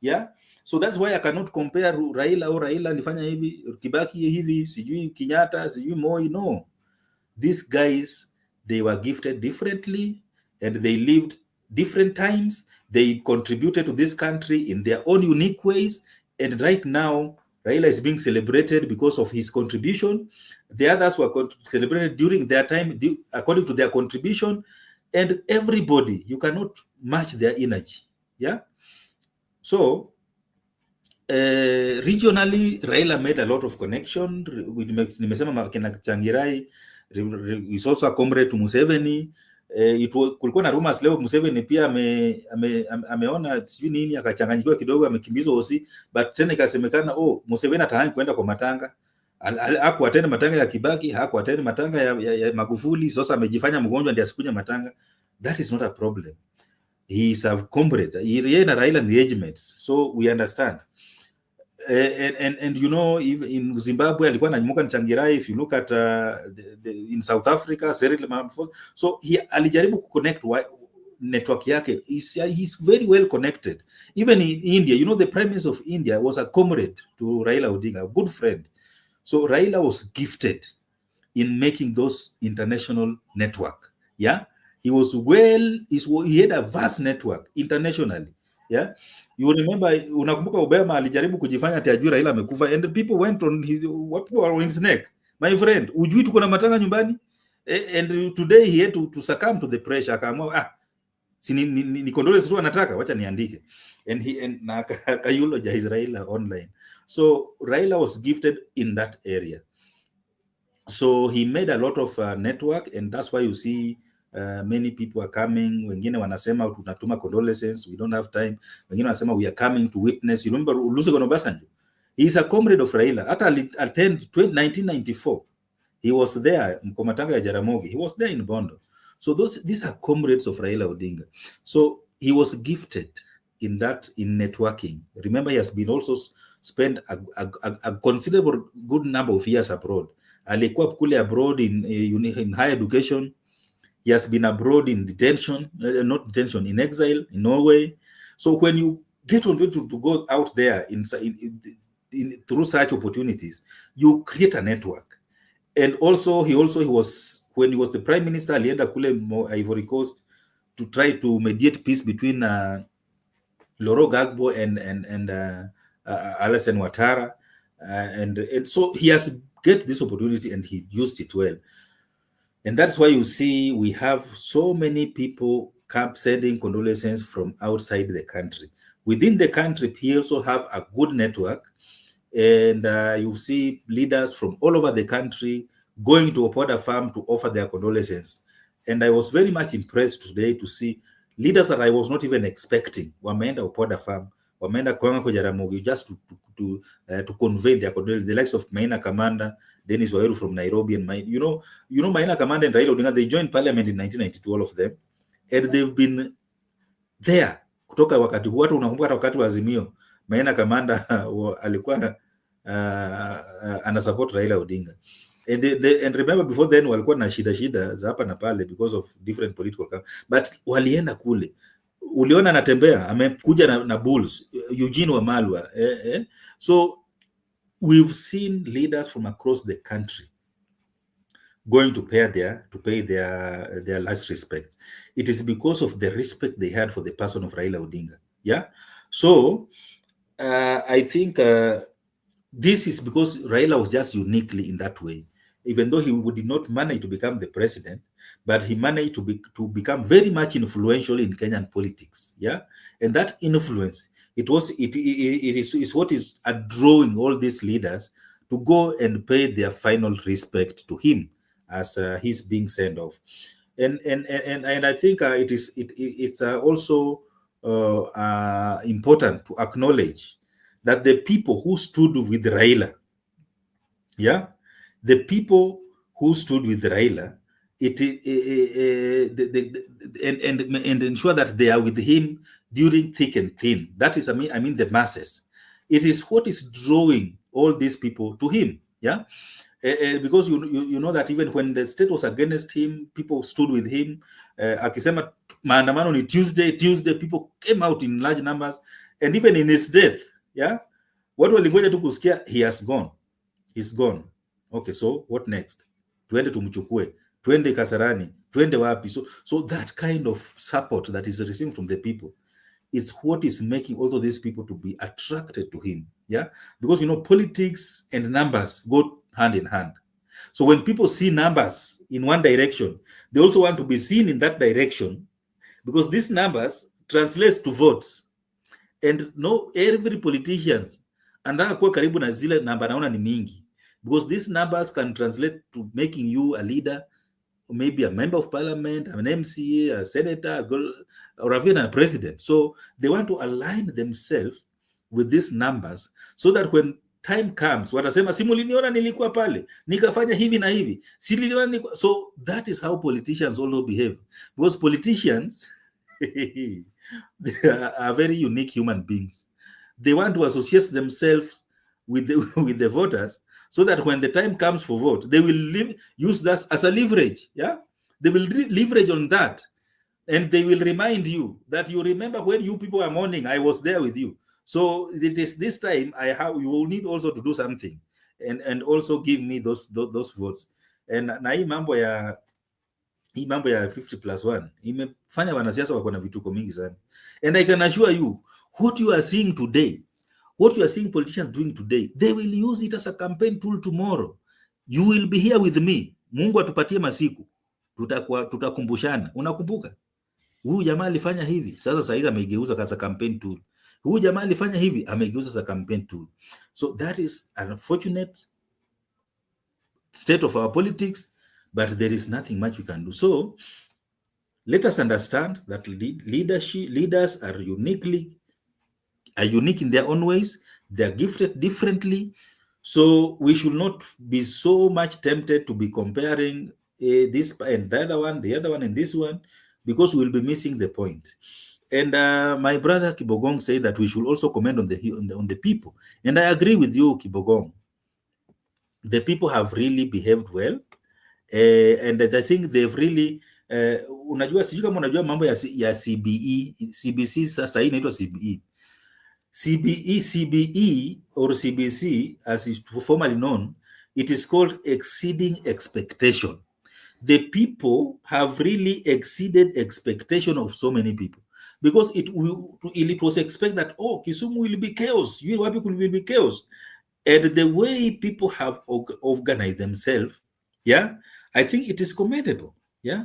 Yeah. So that's why I cannot compare Raila or Raila alifanya hivi, Kibaki hivi, sijui Kenyatta, sijui Moi. No. These guys, they were gifted differently and they lived different times. They contributed to this country in their own unique ways. And right now, Raila is being celebrated because of his contribution. The others were celebrated during their time according to their contribution. And everybody, you cannot match their energy. Yeah. So regionally, Raila made a lot of connection with nimesema kina Changirai. Is also a comrade to Museveni. Kulikuwa na rumors leo Museveni pia ameona sijui nini, akachanganyikiwa kidogo, amekimbizwa hosi, but tena ikasemekana Museveni atahangi kwenda kwa matanga. Hakuatenda matanga ya Kibaki, hakuatenda matanga ya Magufuli. Sasa amejifanya mgonjwa ndiye asikunya matanga. That is not a problem. He is a comrade. Yeye na Raila ni regiment's, so we understand. And you know, even in Zimbabwe alikuwa ananyumuka Nchangirai. If you look at in South Africa, Cyril Ramaphosa, so he alijaribu kuconnect network yake. He's very well connected. Even in India, you know, the Prime Minister of India was a comrade to Raila Odinga, a good friend. So Raila was gifted in making those international network. Yeah, he had a vast network internationally. Yeah, you remember, unakumbuka Obama alijaribu kujifanya ati ajui Raila amekufa, and people went on his neck. My friend, ujui tuko na matanga nyumbani? And today he had to succumb to the pressure. Akaamua si ni condolence tu anataka, wacha niandike. And he eulogize Raila online. So Raila was gifted in that area. So he made a lot of network, and that's why you see many people are coming. Wengine wanasema tunatuma condolences, we don't have time. Wengine wanasema we are coming to witness. You remember Olusegun Obasanjo? He is a comrade of Raila. Hata attend 1994. He was there, Mkomatanga ya Jaramogi. He was there in Bondo. So these are comrades of Raila Odinga. So he was gifted in networking. Remember, he has been also spent a considerable good number of years abroad. Alikuwa kule abroad in higher education. He has been abroad in detention, not detention, in exile in Norway. So when you get on to go out there through such opportunities, you create a network. And also he was, when he was the prime minister, alienda kule Ivory Coast to try to mediate peace between Laurent Gbagbo and Alassane Ouattara, and so he has get this opportunity and he used it well. And that's why you see we have so many people sending condolences from outside the country. Within the country, he also have a good network, and you see leaders from all over the country going to Opoda Farm to offer their condolences. And I was very much impressed today to see leaders that I was not even expecting. Wameenda Opoda Farm, wameenda kwa Jaramogi just to convey their condolences. The likes of Maina Kamanda, Dennis Waweru from Nairobi, and you know Maina Kamanda and Raila Odinga, they joined parliament in 1992, all of them, and they've been there kutoka wakati huo. Unakumbuka wakati wa Azimio, Maina Kamanda alikuwa ana support Raila Odinga, and remember before then walikuwa na shida za hapa na pale because of different political, but walienda kule. Uliona anatembea amekuja na bulls, Eugene Wamalwa, so we've seen leaders from across the country going to pay their last respect. It is because of the respect they had for the person of Raila Odinga. Yeah. So I think this is because Raila was just uniquely in that way. Even though he did not manage to become the president, but he managed to become very much influential in Kenyan politics. Yeah. And that influence, it is what is drawing all these leaders to go and pay their final respect to him as he's being sent off. And I think it's also important to acknowledge that the people who stood with Raila, yeah, the people who stood with Raila, and ensure that they are with him during thick and thin. That is, I mean the masses. It is what is drawing all these people to him. Yeah, because you know that even when the state was against him, people stood with him. Akisema maandamano ni Tuesday, people came out in large numbers, and even in his death, yeah, what walingoja tu kusikia, he has gone, he's gone. Okay, so what next? Twende tumchukue, twende Kasarani, twende wapi? So that kind of support that is received from the people, it's what is making also these people to be attracted to him. Yeah, because politics and numbers go hand in hand. So when people see numbers in one direction, they also want to be seen in that direction, because these numbers translates to votes. And every politician anataka kuwa karibu na zile namba naona ni mingi, because these numbers can translate to making you a leader, maybe a member of parliament, an MCA, a senator, or even a president. So they want to align themselves with these numbers so that when time comes, watasema simuliniona nilikuwa pale nikafanya hivi na hivi, so that is how politicians also behave, because politicians they are very unique human beings. They want to associate themselves with the voters, so that when the time comes for vote, they will use that as a leverage. Yeah, they will leverage on that, and they will remind you that you remember when you people are mourning, I was there with you. So it is this time you will need also to do something, and also give me those votes. And na hii mambo ya 50+1 imefanya wanasiasa wako na vituko mingi sana. And I can assure you, what you are seeing today, what you are seeing politicians doing today, they will use it as a campaign tool tomorrow. You will be here with me. Mungu atupatie masiku, tutakumbushana. Unakumbuka huyu jamaa alifanya hivi, sasa hizi ameigeuza kama campaign tool. Huyu jamaa alifanya hivi, amegeuza as a campaign tool. So that is an unfortunate state of our politics, but there is nothing much we can do. So let us understand that leaders are unique in their own ways. They are gifted differently. So we should not be so much tempted to be comparing this and the other one and this one, because we'll be missing the point. And my brother Kibogong said that we should also comment on the people. And I agree with you, Kibogong. The people have really behaved well. And I think they've really unajua, sijui kama unajua mambo ya CBE, CBC sasa hii inaitwa CBE. CBE or CBC, as is formerly known, it is called exceeding expectation. The people have really exceeded expectation of so many people, because it was expected that, oh, Kisumu will be chaos, Wapi will be chaos. And the way people have organized themselves, yeah, I think it is commendable, yeah.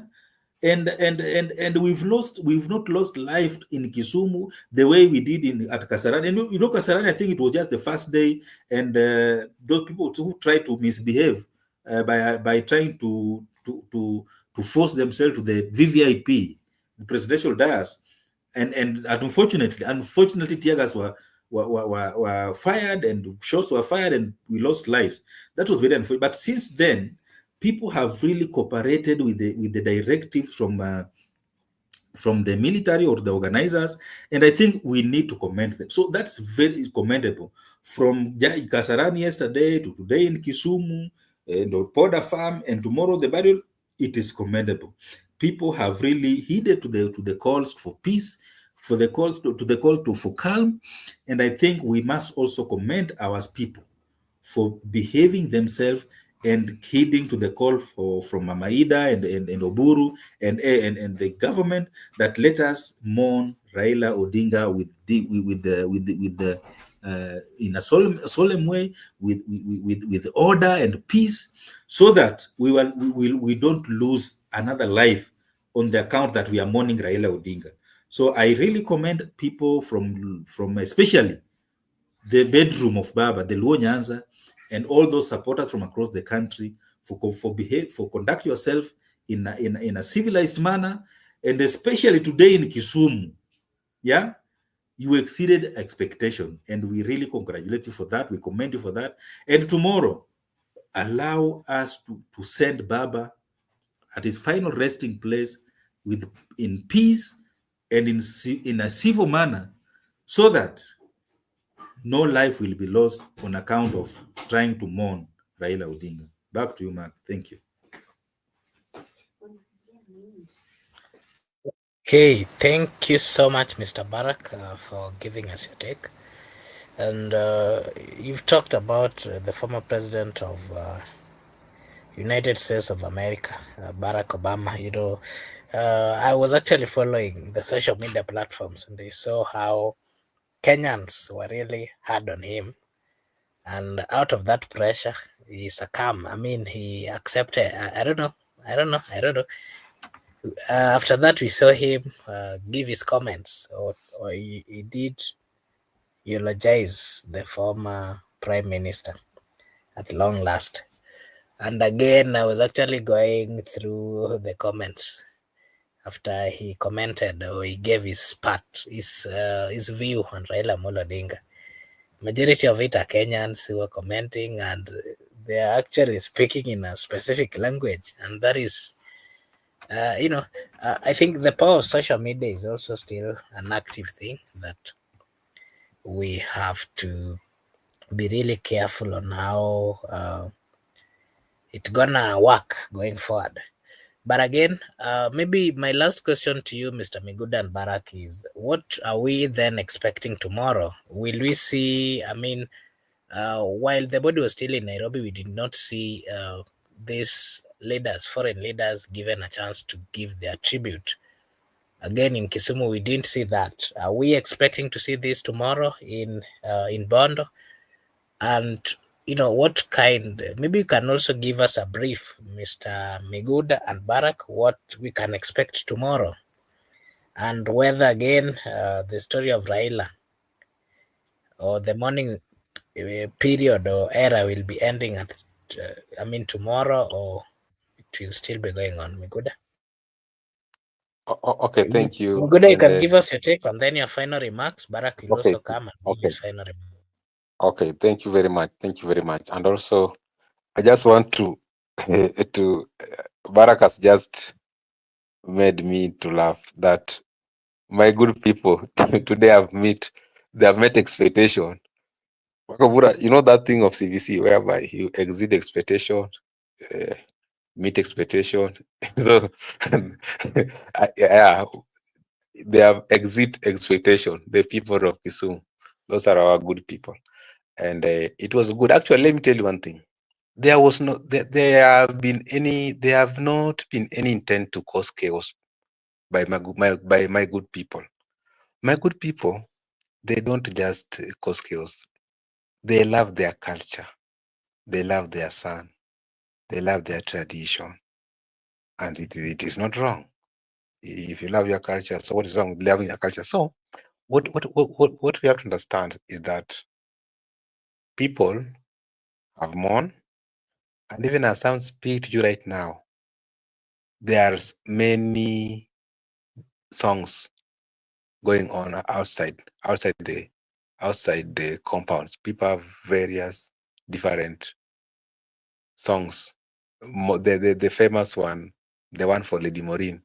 And we've not lost life in Kisumu the way we did at Kasarani. And Kasarani, I think it was just the first day, and those people who try to misbehave by trying to force themselves to the VVIP, the presidential dais, and unfortunately, tear gas were fired and shots were fired and we lost lives. That was very unfortunate. But since then, people have really cooperated with the directives from the military or the organizers, and I think we need to commend them. So that's very commendable. From Kasarani yesterday to today in Kisumu, and Poda Farm, and tomorrow the burial, it is commendable. People have really heeded to the calls for peace, for the calls to the call for calm, and I think we must also commend our people for behaving themselves and heeding to the call from Mama Ida and Oburu and the government, that let us mourn Raila Odinga with the in a solemn way, with order and peace, so that we don't lose another life on the account that we are mourning Raila Odinga. So I really commend people from especially the bedroom of Baba, the Luo Nyanza, and all those supporters from across the country for conduct yourself in a civilized manner, and especially today in Kisumu, yeah, you exceeded expectation, and we really congratulate you for that. We commend you for that. And tomorrow, allow us to send Baba at his final resting place in peace and in a civil manner, so that no life will be lost on account of trying to mourn Raila Odinga. Back to you, Mark. Thank you. Okay, thank you so much, Mr. Barak, for giving us your take. And you've talked about the former president of United States of America, Barack Obama. I was actually following the social media platforms, and I saw how Kenyans were really hard on him. And out of that pressure, he succumbed. I mean, he accepted. I don't know. After that, we saw him give his comments, or he did eulogize the former prime minister at long last. And again, I was actually going through the comments after he commented, or he gave his view on Raila Odinga. Majority of it are Kenyans who are commenting, and they are actually speaking in a specific language, and that is, I think the power of social media is also still an active thing that we have to be really careful on how it's gonna work going forward. But again, maybe my last question to you, Mr. Miguda and Barak, is what are we then expecting tomorrow? Will we see, while the body was still in Nairobi, we did not see these leaders, foreign leaders, given a chance to give their tribute. Again, in Kisumu, we didn't see that. Are we expecting to see this tomorrow in Bondo? And what kind, maybe you can also give us a brief, Mr. Miguda and Barak, what we can expect tomorrow, and whether again the story of Raila or the morning period or era will be ending at, tomorrow, or it will still be going on? Miguda? Okay, thank you. Miguda, you And can give us your take and then your final remarks. Barak will okay, also come and give okay, his final remarks. okay. Thank you very much. Thank you very much. And also, I just want to to Barak has just made me to laugh that my good people today they have met expectation. Wakabura, you know that thing of CVC whereby you exceed expectation, uh, meet expectation. So yeah, they have exit expectation. The people of Kisumu, those are our good people, and it was good. Actually, let me tell you one thing. There was no, there have not been any intent to cause chaos by my good people. My good people, they don't just cause chaos. They love their culture. They love their son. They love their tradition, and it is not wrong. If you love your culture, so what is wrong with loving your culture? So what we have to understand is that people have mourned, and even as I speak to you right now, there's many songs going on outside the compounds. People have various different songs. The famous one, the one for Lady Maureen,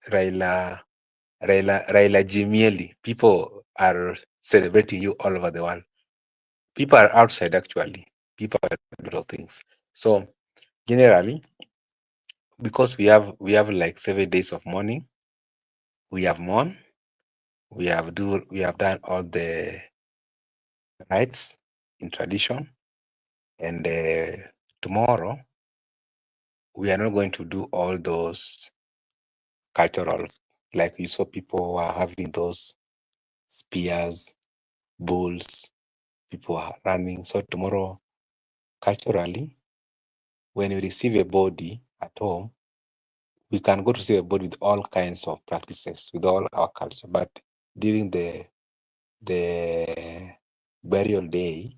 Raila Jimieli. People are celebrating you all over the world. People are outside actually. People are doing little things. So generally, because we have like 7 days of mourning, we have mourned, we have done all the rites in tradition, and tomorrow we are not going to do all those cultural, like you saw people are having those spears, bulls, people are running. So tomorrow, culturally, when we receive a body at home, we can go to see a body with all kinds of practices, with all our culture. But during the burial day,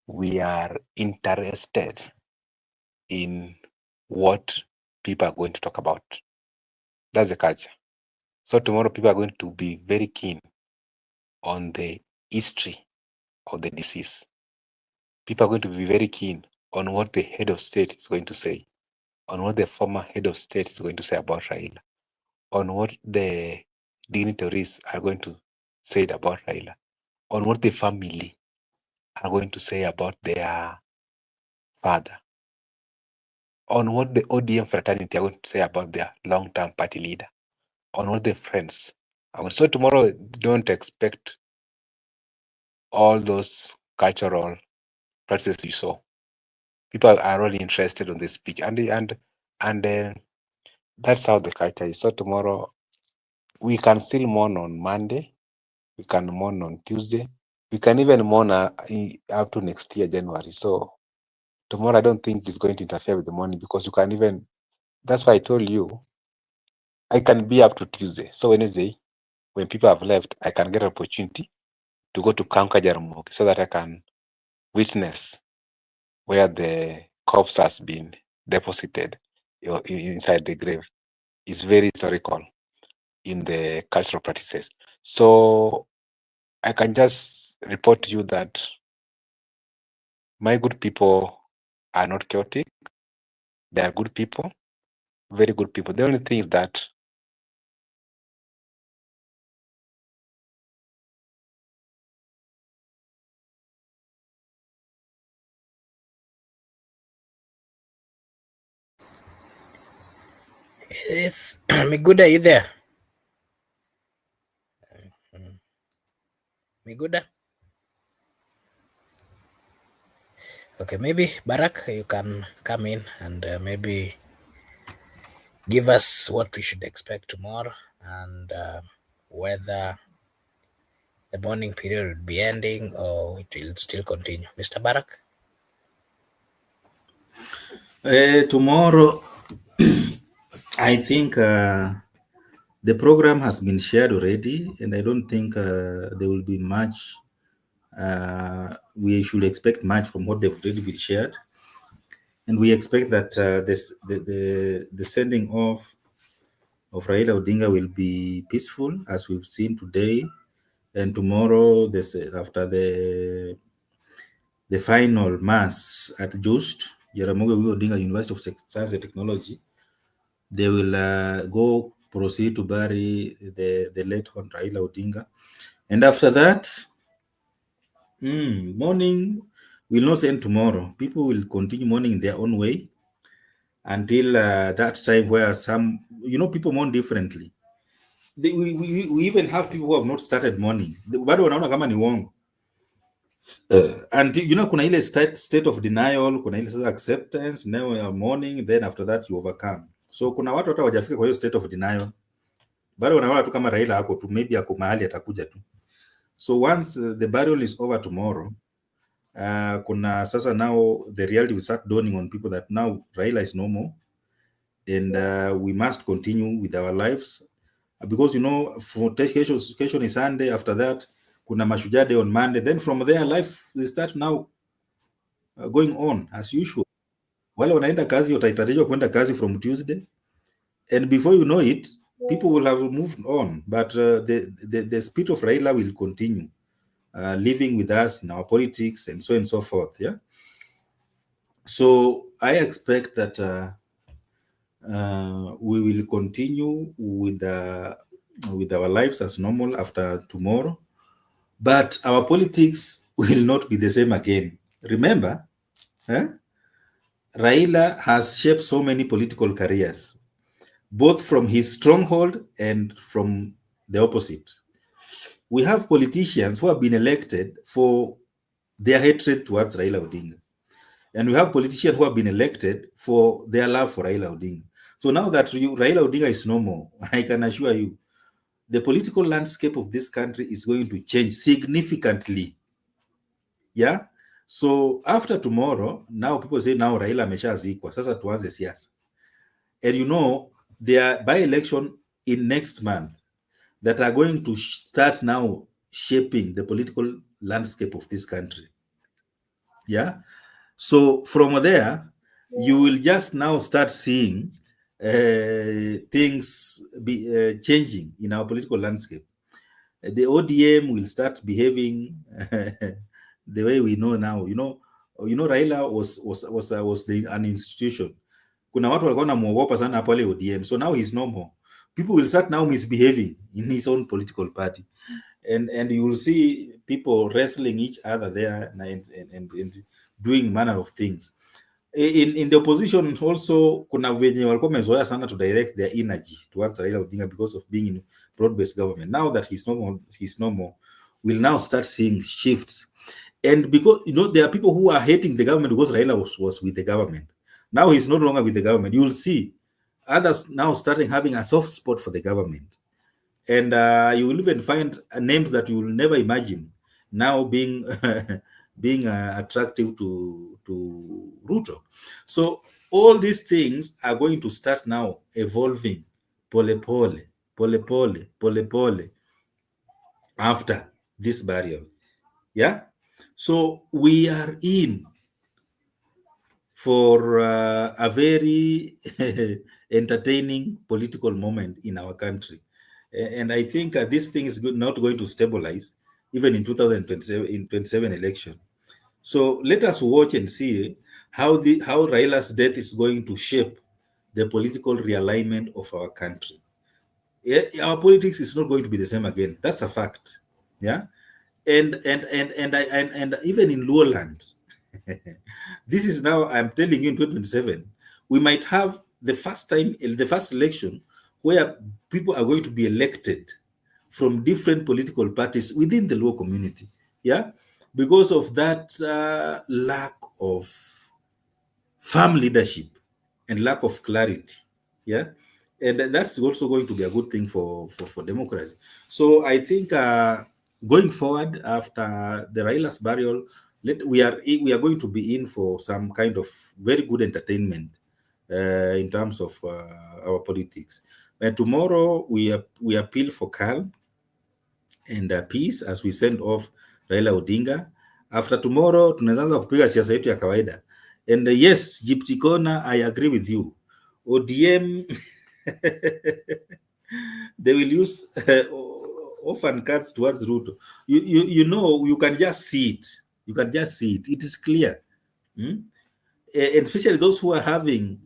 we are interested in what people are going to talk about. That's the culture. So tomorrow people are going to be very keen on the history of the disease. People are going to be very keen on what the head of state is going to say, on what the former head of state is going to say about Raila, on what the dignitaries are going to say about Raila, on what the family are going to say about their father, on what the ODM fraternity are going to say about their long-term party leader, on what the friends. So tomorrow, don't expect all those cultural practices you saw. People are really interested in this speech, and that's how the culture is. So tomorrow, we can still mourn on Monday, we can mourn on Tuesday, we can even mourn up to next year, January. So tomorrow, I don't think it's going to interfere with the morning, because you can even, that's why I told you, I can be up to Tuesday. So Wednesday, when people have left, I can get an opportunity to go to Kanka Jaramogi so that I can witness where the corpse has been deposited inside the grave. It's very historical in the cultural practices. So I can just report to you that my good people are not chaotic. They are good people, very good people. The only thing is that It's Miguda, you there? Miguda? Okay, maybe Barak, you can come in and maybe give us what we should expect tomorrow, and whether the morning period will be ending or it will still continue. Mr. Barak? Tomorrow, I think the program has been shared already, and I don't think there will be much We should expect much from what they've already been shared, and we expect that the sending off of Raila Odinga will be peaceful, as we've seen today, and tomorrow. This after the final mass at Just Jaramogi Odinga University of Science and Technology, they will go proceed to bury the late one Raila Odinga, and after that, mourning will not end tomorrow. People will continue mourning in their own way until that time where some, people mourn differently. We even have people who have not started mourning, bado wanaona kama ni uongo. And kuna ile state of denial, kuna ile sasa acceptance, now you are mourning, then after that you overcome. So kuna watu hata wajafika kwa hiyo state of denial, bado wanaona tu kama Raila ako tu, maybe ako mahali atakuja tu. So once the burial is over tomorrow, kuna sasa now the reality will start dawning on people that now Raila is no more, and we must continue with our lives, because for kesho is Sunday. After that kuna Mashujaa Day on Monday, then from there life will start now going on as usual. Wale wanaenda kazi watahitajika kwenda kazi from Tuesday, and before you know it, people will have moved on, but the spirit of Raila will continue living with us in our politics and so on and so forth. Yeah. So I expect that we will continue with our lives as normal after tomorrow, but our politics will not be the same again. Remember, Raila has shaped so many political careers, both from his stronghold and from the opposite. We have politicians who have been elected for their hatred towards Raila Odinga, and we have politicians who have been elected for their love for Raila Odinga. So now that Raila Odinga is no more, I can assure you, the political landscape of this country is going to change significantly. Yeah. So after tomorrow, now people say now Raila ameshazikwa, sasa tuanze siasa. And there are by-election in next month that are going to start now shaping the political landscape of this country. Yeah. So from there, you will just now start seeing things be changing in our political landscape. The ODM will start behaving the way we know now. Raila was an institution. Kuna watu walikuwa wanamuogopa sana pale ODM. So now he's no more. People will start now misbehaving in his own political party. And you will see people wrestling each other there and doing manner of things. In the opposition also, kuna venye walikuwa wamezoea sana to direct their energy towards Raila Odinga because of being in broad-based government. Now that he's no more, we'll now start seeing shifts. And because there are people who are hating the government because Raila was with the government. Now he's no longer with the government. You will see others now starting having a soft spot for the government. And you will even find names that you will never imagine now being being attractive to Ruto. So all these things are going to start now evolving pole pole after this burial. Yeah. So we are in for a very entertaining political moment in our country. And I think this thing is not going to stabilize even in 2027 election. So let us watch and see how Raila's death is going to shape the political realignment of our country. Our politics is not going to be the same again. That's a fact. Yeah. And even in Lowland, this is now, I'm telling you, in 2027, we might have the first election where people are going to be elected from different political parties within the Luo community. Yeah. Because of that lack of firm leadership and lack of clarity. Yeah. And that's also going to be a good thing for democracy. So I think going forward after the Raila's burial, we are going to be in for some kind of very good entertainment in terms of our politics. And tomorrow we appeal for calm and peace as we send off Raila Odinga. After tomorrow tunaanza kupiga siasa yetu ya kawaida. And yes, Gypsy Corner, I agree with you. ODM they will use orphan cards towards Ruto. You know, you can just see it. You can just see it. It is clear. And especially those who are having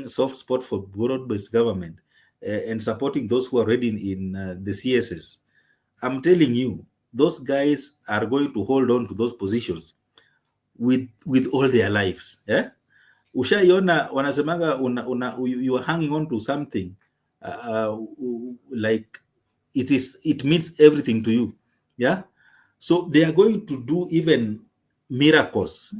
soft spot for broad-based government and supporting those who are already in the CSS. I'm telling you, those guys are going to hold on to those positions with all their lives. Yeah? Ushaiona wanasemanga you are hanging on to something like it means everything to you. Yeah. So they are going to do even miracles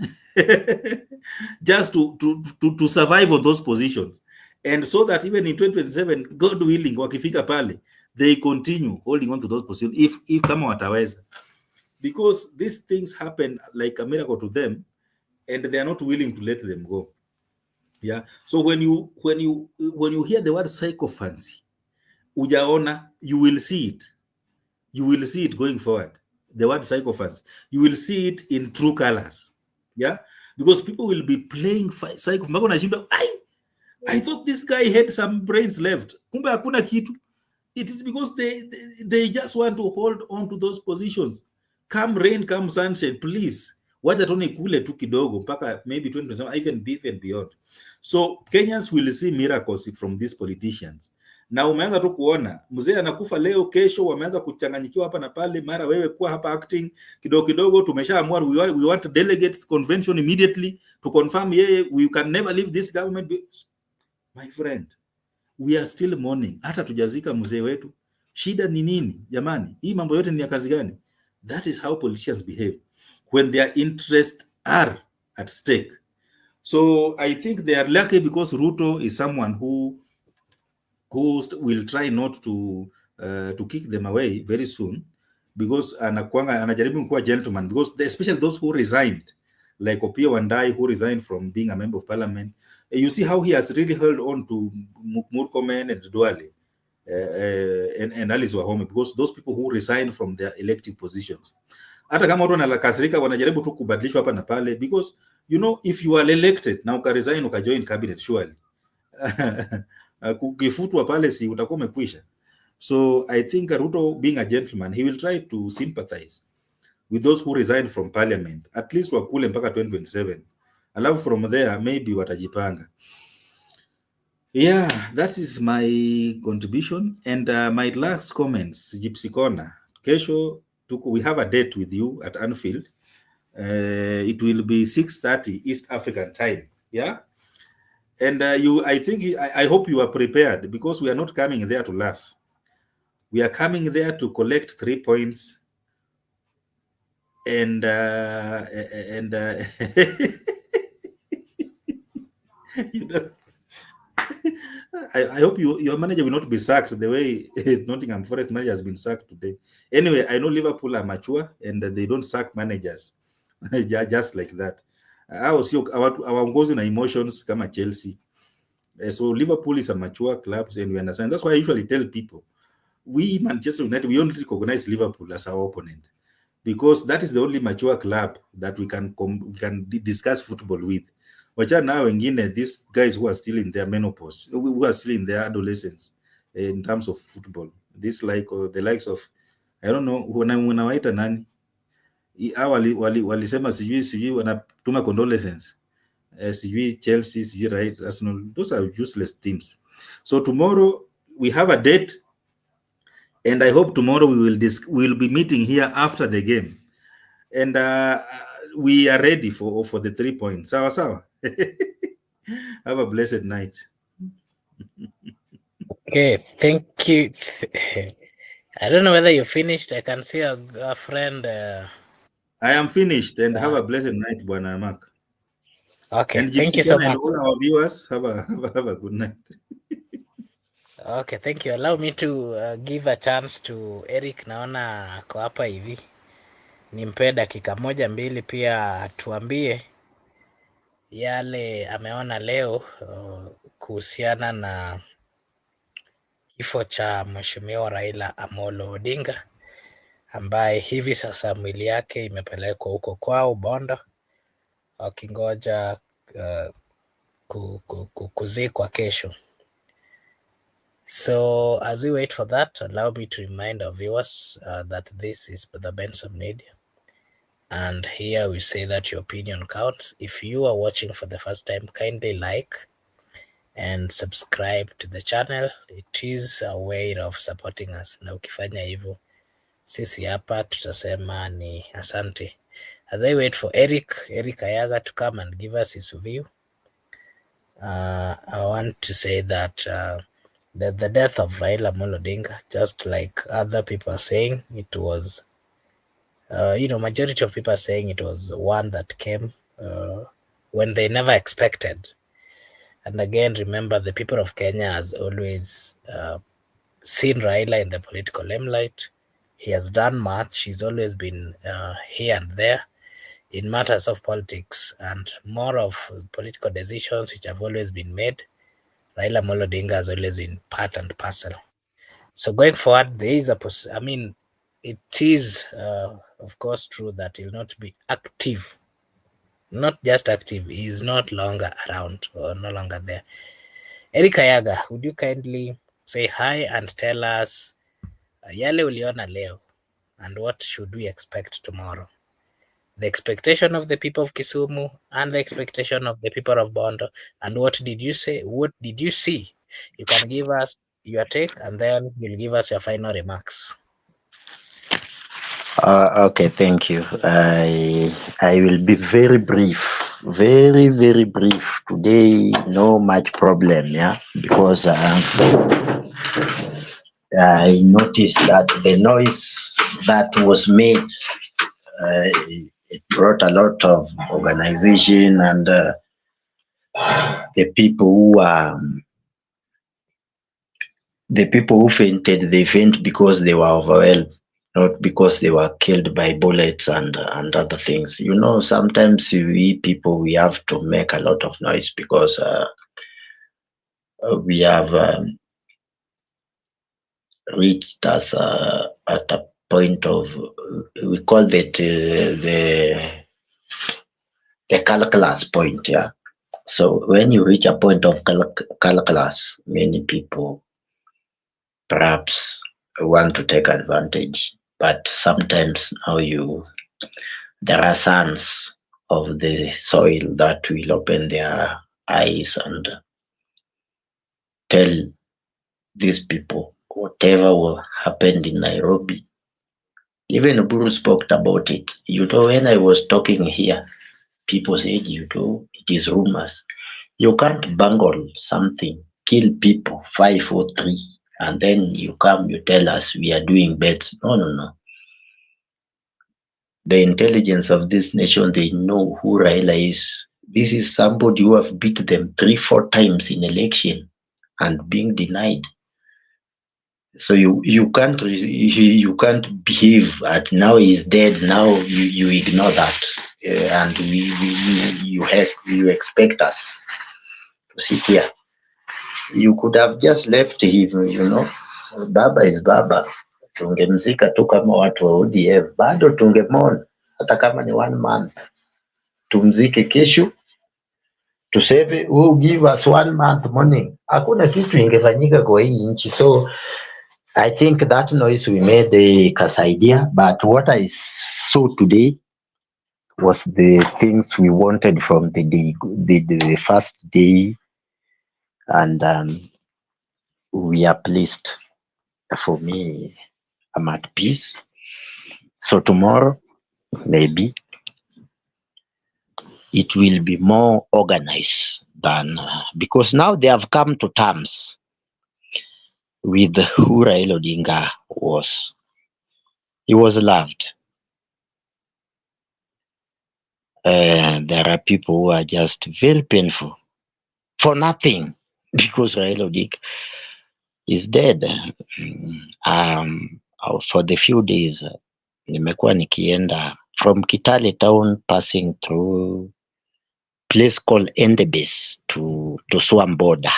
just to survive on those positions, and so that even in 2027, God willing, wakifika pale, they continue holding on to those positions if kama wataweza, because these things happen like a miracle to them, and they are not willing to let them go. Yeah. So when you hear the word psychophancy, ujaona, you will see it. You will see it going forward. The word psychophancy, you will see it in true colors. Yeah, because people will be playing psycho. I thought this guy had some brains left. Kumbe hakuna kitu. It is because they just want to hold on to those positions. Come rain, come sunshine, please. Wacha tuone kule tu kidogo mpaka maybe 2027, even beyond. So Kenyans will see miracles from these politicians. Na umeanza tu kuona mzee anakufa leo, kesho wameanza kuchanganyikiwa hapa na pale, mara wewe kuwa hapa acting kidogo kidogo. Tumeshaamua we want delegates convention immediately to confirm we can never leave this government. My friend, we are still mourning. Hata tujazika mzee wetu. Shida ni nini jamani? Hii mambo yote ni ya kazi gani? That is how politicians behave when their interests are at stake. So I think they are lucky because Ruto is someone who will try not to kick them away very soon, because anajaribu kuwa gentleman, because especially those who resigned, like Opiyo Wandayi, who resigned from being a member of parliament. You see how he has really held on to Murkomen and Duale and Alice Wahome, because those people who resigned from their elective positions, hata kama watu wanakasirika, wanajaribu tu kubadilishwa hapa na pale, because you know, if you are elected na ukaresign ukajoin cabinet, surely kukifutwa pale, si utakuwa umekwisha. So I think Ruto, being a gentleman, he will try to sympathize with those who resigned from parliament, at least wakule mpaka 2027, alafu from there maybe watajipanga. Yeah, that is my contribution. And my last comments, Gypsy Corner, kesho we have a date with you at Anfield. It will be 6:30 East African time. Yeah. And I hope you are prepared, because we are not coming there to laugh. We are coming there to collect 3 points. And you know, I hope your manager will not be sacked the way Nottingham Forest manager has been sacked today. Anyway, I know Liverpool are mature and they don't sack managers just like that. Hawaongozwi na emotions kama Chelsea. So Liverpool is a mature club, and we understand. That's why I usually tell people, we Manchester United, we only recognize Liverpool as our opponent, because that is the only mature club that we can discuss football with. Wacha now wengine, these guys who are still in their menopause, who are still in their adolescence in terms of football. This like the likes of, I don't know, wanawaita nani? Walisema sijui wanatuma condolences. Sijui Chelsea, sijui right, Arsenal. Those are useless teams. So tomorrow we have a date, and I hope tomorrow we will be meeting here after the game, and we are ready for the 3 points. Sawa. Have a blessed night. Okay, thank you. I don't know whether you finished. I can see a friend. I am finished, and have a blessed night, Bwana Mark. Okay, And thank Gypsy you so Corner much. and all our viewers, have a good night. Okay, thank you. Allow me to give a chance to Eric. Naona ako hapa hivi, nimpe dakika moja mbili, pia tuambie yale ameona leo kuhusiana na kifo cha Mheshimiwa Raila Amolo Odinga, ambaye hivi sasa mwili yake imepelekwa huko kwao Bondo, wakingoja kuzikwa kesho. So as we wait for that, allow me to remind our viewers that this is the Benson Media. And here we say that your opinion counts. If you are watching for the first time, kindly like and subscribe to the channel. It is a way of supporting us. Na ukifanya hivyo, sisi hapa tutasema ni asante. As I wait for Eric Ayaga to come and give us his view, I want to say that the death of Raila Odinga, just like other people are saying, it was, majority of people are saying it was one that came when they never expected. And again, remember, the people of Kenya has always seen Raila in the political limelight. He has done much. He's always been here and there in matters of politics and more of political decisions which have always been made. Raila Odinga has always been part and parcel. So going forward, there is it is of course true that he will not be active. Not just active, he is not longer around or no longer there. Eric Ayaga, would you kindly say hi and tell us yale uliona leo and what should we expect tomorrow? The expectation of the people of Kisumu and the expectation of the people of Bondo. And what did you say? What did you see? You can give us your take and then you'll give us your final remarks. Okay, thank you. I will be very brief, very brief today. No much problem, yeah, because I noticed that the noise that was made, it brought a lot of organization and the people who fainted, they faint because they were overwhelmed, not because they were killed by bullets and other things. You know, sometimes we people, we have to make a lot of noise because we have reached us at a point of, we call it the calculus point, yeah. So when you reach a point of calculus, many people perhaps want to take advantage, but sometimes now there are sons of the soil that will open their eyes and tell these people whatever happened in Nairobi. Even Buru spoke about it. You know, when I was talking here, people said, you know, it is rumors. You can't bungle something, kill people, 5 or 3, and then you come, you tell us we are doing bets. No. The intelligence of this nation, they know who Raila is. This is somebody who have beat them 3-4 times in election and being denied. So you can't behave at now he's dead. Now you ignore that, and you expect us to sit here. You could have just left him, you know. Baba is baba. Tungemzika tu kama watu wa ODM, bado tungemona hata kama ni 1 month. Tumzike kesho, tuseme who give us 1 month money. Hakuna kitu ingefanyika kwa hii nchi. So I think that noise we made kasaidia, but what I saw today was the things we wanted from the first day, and we are pleased. For me, I'm at peace. So tomorrow, maybe it will be more organized than because now they have come to terms with who Raila Odinga was. He was loved. There are people who are just very painful for nothing because Raila Odinga is dead. For the few days, nimekuwa nikienda from Kitale town, passing through place called Endebess to Swam border.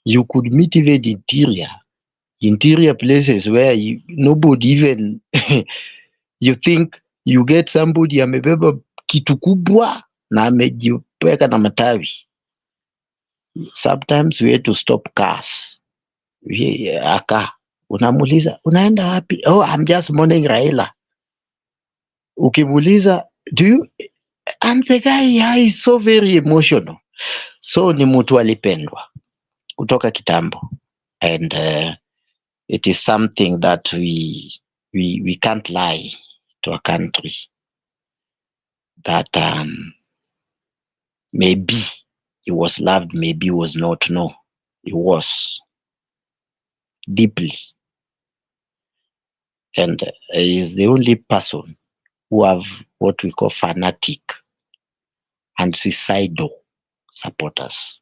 You could meet even the interior interior places where nobody even you think you get somebody amebeba kitu kubwa na amejiweka na matawi. Sometimes we had to stop cars. Unamuuliza unaenda wapi? Oh, I'm just mourning Raila. Ukimuuliza do you, and the guy is so very emotional. So ni mtu alipendwa kutoka kitambo, and it is something that we can't lie to a country that maybe he was loved, maybe he was not. No, he was deeply, and he is the only person who have what we call fanatic and suicidal supporters.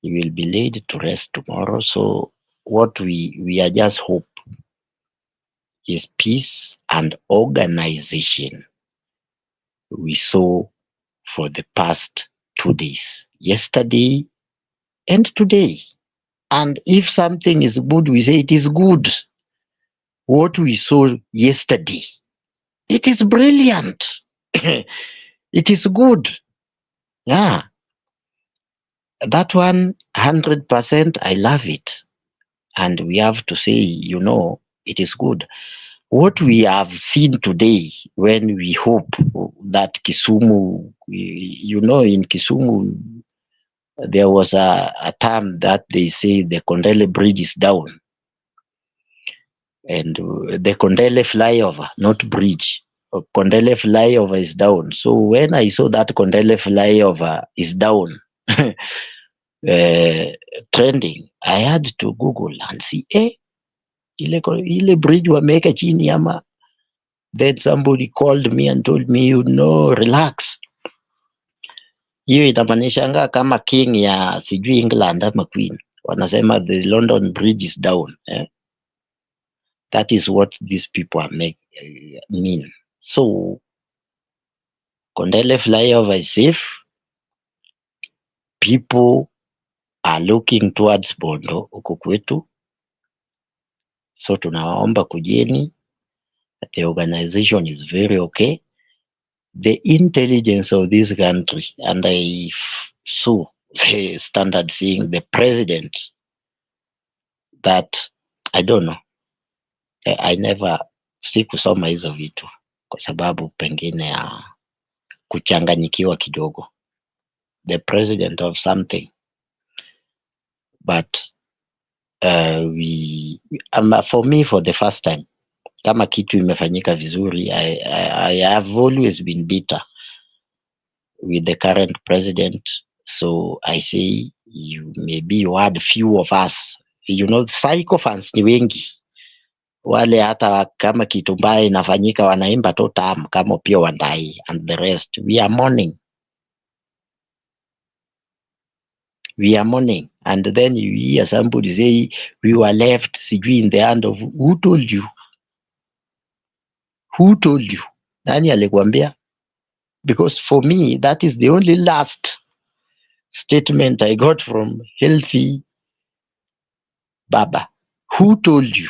He will be laid to rest tomorrow. So what we are just hope is peace and organization. We saw for the past 2 days, yesterday and today. And if something is good, we say it is good. What we saw yesterday, it is brilliant. It is good. Yeah. That one, 100%, I love it. And we have to say, it is good. What we have seen today, when we hope that Kisumu, in Kisumu, there was a term that they say the Kondele Bridge is down. And the Kondele flyover, not bridge, Kondele flyover is down. So when I saw that Kondele flyover is down, trending, I had to Google and see, ile bridge wameka chini ama. Then somebody called me and told me, relax. Hiyo inamaanishanga kama king ya sijui England ama queen. Wanasema the London Bridge is down. That is what these people mean. So, Kondele flyover is safe. People are looking towards Bondo huku kwetu. So tunawaomba kujeni. The organization is very okay. The intelligence of this country, and I saw the standard seeing the president that I don't know. I never sikusoma hizo vitu kwa sababu pengine ya kuchanganyikiwa kidogo. The president of something, but for me, for the first time, kama kitu imefanyika vizuri, I have always been bitter with the current president. So I say, maybe you had few of us, psychophants ni wengi, wale hata kama kitu mbaya inafanyika wanaimba tu tamu kama pia Wandai and the rest. We are mourning, and then you hear somebody say we were left sijui in the hand of who told you? Nani alikwambia? Because for me, that is the only last statement I got from healthy Baba. Who told you?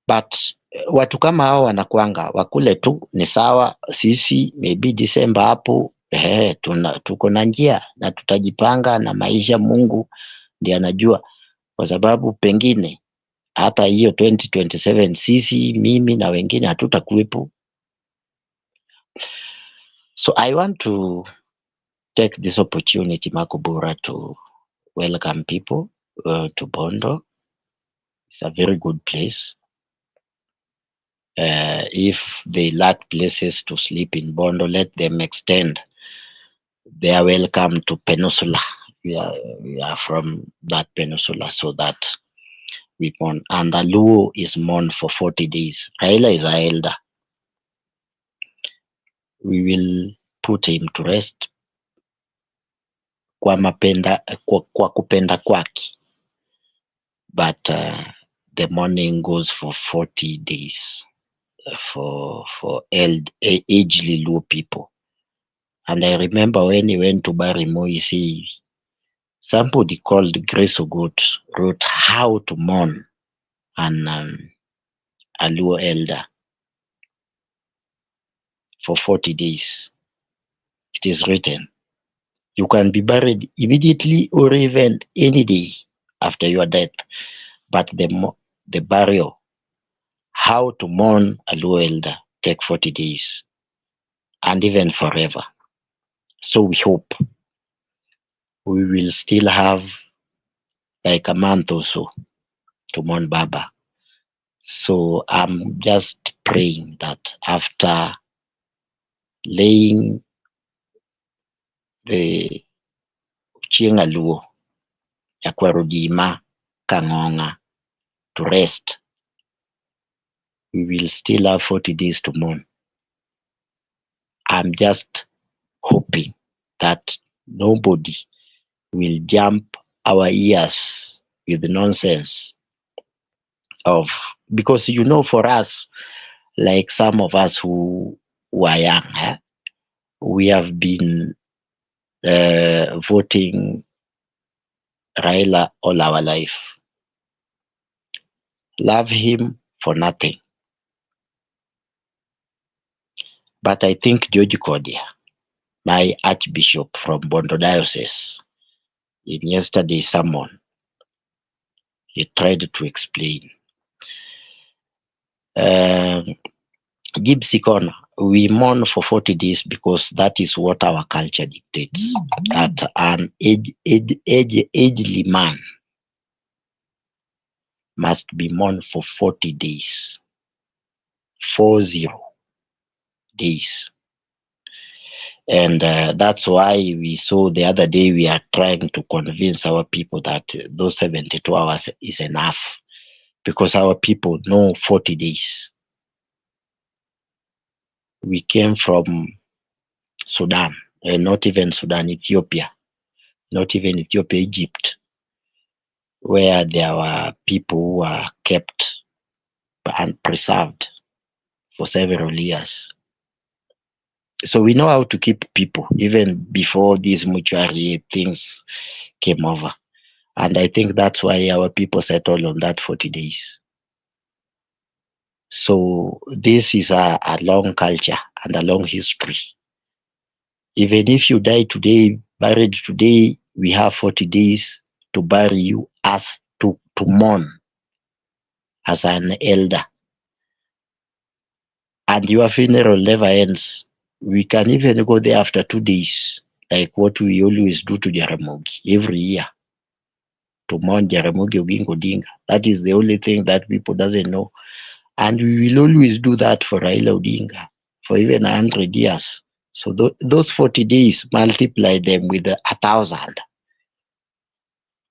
But watu kama hao wanakuanga wakule tu ni sawa. Sisi maybe December hapo tuko na njia na tutajipanga na maisha. Mungu ndiye anajua, kwa sababu pengine hata hiyo 2027 sisi, mimi na wengine hatutakuwepo. So I want to take this opportunity, Makubura, to welcome people to Bondo. It's a very good place. If they lack places to sleep in Bondo, let them extend their welcome to Peninsula. We are from that peninsula, so that we mourn. And Aluo is mourned for 40 days. Raila is our elder. We will put him to rest kwa kupenda kwake. But the mourning goes for 40 days for aged Luo people. And I remember when he went to bury Moi, he Somebody called Grace Ogot wrote how to mourn an Aluo elder for 40 days. It is written, you can be buried immediately or even any day after your death, but the burial, how to mourn a Luo elder, take 40 days and even forever. So we hope we will still have like a month or so to mourn Baba. So I'm just praying that after laying the Chieng Aluo, Yakwarudima, Kangonga to rest, we will still have 40 days to mourn. I'm just hoping that nobody will jump our ears with the nonsense of, because for us, like some of us who are young, we have been voting Raila all our life. Love him for nothing. But I think George Kodia, my Archbishop from Bondo Diocese, in yesterday's sermon, he tried to explain. Gypsy corner, we mourn for 40 days because that is what our culture dictates. That an agedly man must be mourned for 40 days. 40 days. And that's why we saw the other day we are trying to convince our people that those 72 hours is enough, because our people know 40 days. We came from Sudan, not even Sudan, Ethiopia, not even Ethiopia, Egypt, where there were people who were kept and preserved for several years. So we know how to keep people even before these mortuary things came over. And I think that's why our people settled on that 40 days. So this is a long culture and a long history. Even if you die today, buried today, we have 40 days to bury you as to mourn as an elder. And your funeral never ends. We can even go there after 2 days, like what we always do to Jaramogi every year, to mourn Jaramogi Oginga Odinga. That is the only thing that people doesn't know. And we will always do that for Raila Odinga for even 100 years. So those 40 days, multiply them with 1,000.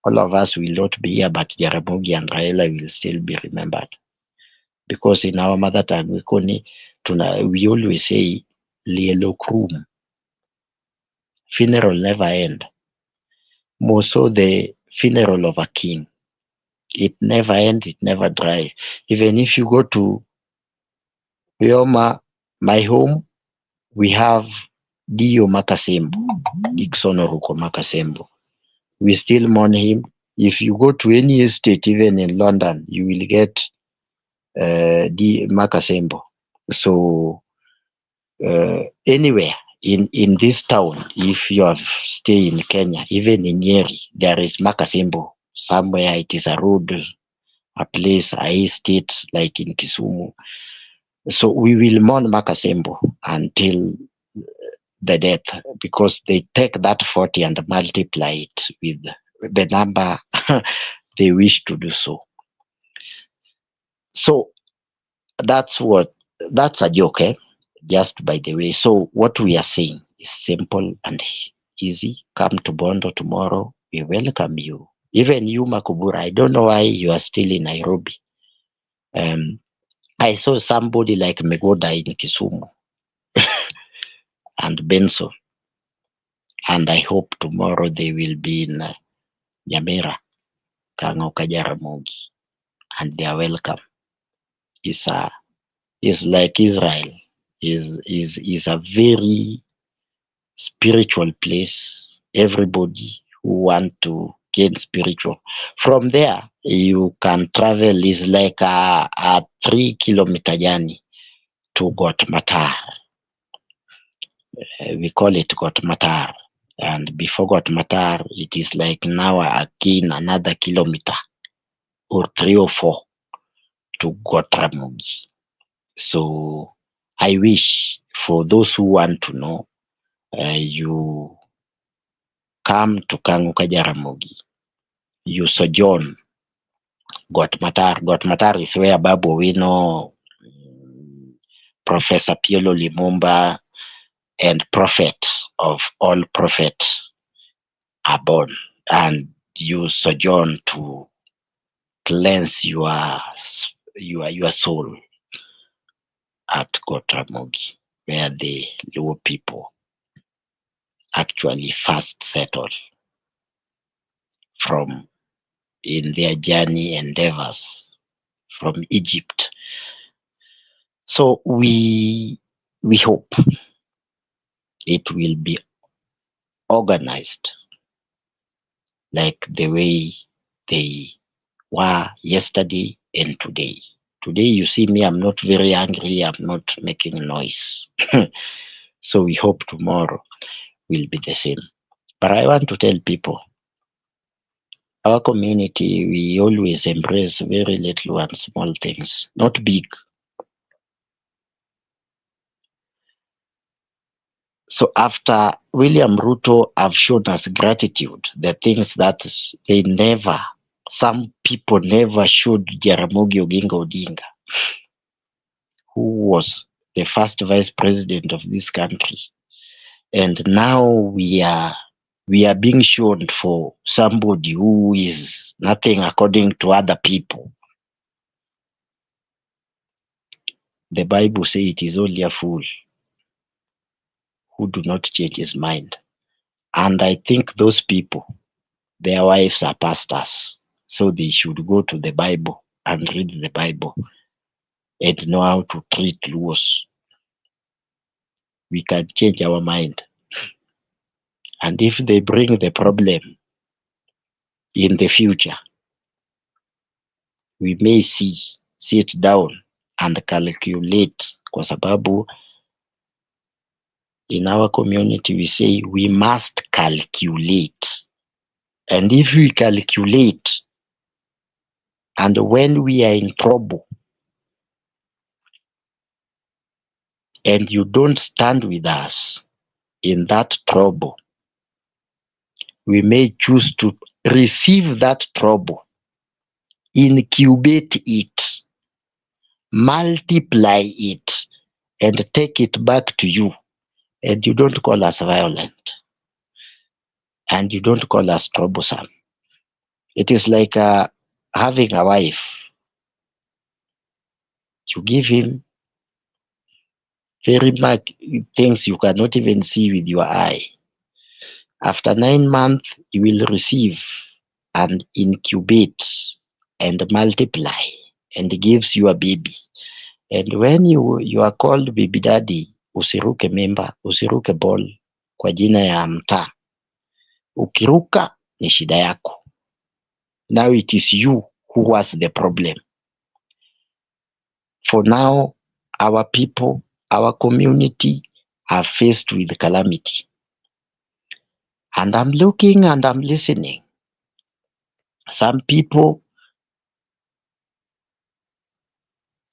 All of us will not be here, but Jaramogi and Raila will still be remembered. Because in our mother tongue, we always say, Lielo Krum. Funeral never end. More so the funeral of a king. It never ends, it never dries. Even if you go to Yoma, my home, we have Dio Makasembo, Dixon Oruko Makasembo. We still mourn him. If you go to any estate, even in London, you will get Di Makasembo. So anywhere in this town, if you have stay in Kenya, even in Nyeri, there is Makasembo. Somewhere it is a road, a place, a estate like in Kisumu. So we will mourn Makasembo until the death, because they take that 40 and multiply it with the number they wish to do so. So that's a joke, just by the way. So what we are saying is simple and easy. Come to Bondo tomorrow. We welcome you. Even you, Makubura, I don't know why you are still in Nairobi. I saw somebody like Megoda in Kisumu and Benson. And I hope tomorrow they will be in Nyamira, Kangoka Jaramogi, and they are welcome. It's like Israel. Is a very spiritual place. Everybody who want to gain spiritual. From there, you can travel is like a 3 kilometer journey to Gotmatar. We call it Gotmatar. And before Gotmatar, it is like now again another kilometer or 3 or 4 to Gotramugi. So I wish for those who want to know, you come to Kanguka Jaramogi. You sojourn Gotmatar. Gotmatar is where Babu Wino, Professor Pielo Limumba, and prophet of all prophets are born. And you sojourn to cleanse your soul at Gotramogi, where the Luo people actually first settled from in their journey endeavors from Egypt. So we hope it will be organized like the way they were yesterday and today. Today, you see me, I'm not very angry, I'm not making noise. So we hope tomorrow will be the same. But I want to tell people, our community, we always embrace very little and small things, not big. So after William Ruto have shown us gratitude, the things that some people never showed Jaramogi Oginga Odinga, who was the first vice president of this country. And now we are being shown for somebody who is nothing according to other people. The Bible says it is only a fool who do not change his mind. And I think those people, their wives are pastors, so they should go to the Bible and read the Bible and know how to treat laws. We can change our mind. And if they bring the problem in the future, we may sit down and calculate, kwa sababu in our community we say we must calculate. And if we calculate, and when we are in trouble, and you don't stand with us in that trouble, we may choose to receive that trouble, incubate it, multiply it, and take it back to you. And you don't call us violent, and you don't call us troublesome. It is like having a wife. You give him very much things you cannot even see with your eye. After 9 months, you will receive and incubate and multiply and gives you a baby. And when you are called baby daddy, usiruke memba, usiruke ball kwa jina ya mtaa. Ukiruka ni shida yako. Now it is you who was the problem. For now, our people, our community are faced with calamity. And I'm looking and I'm listening. Some people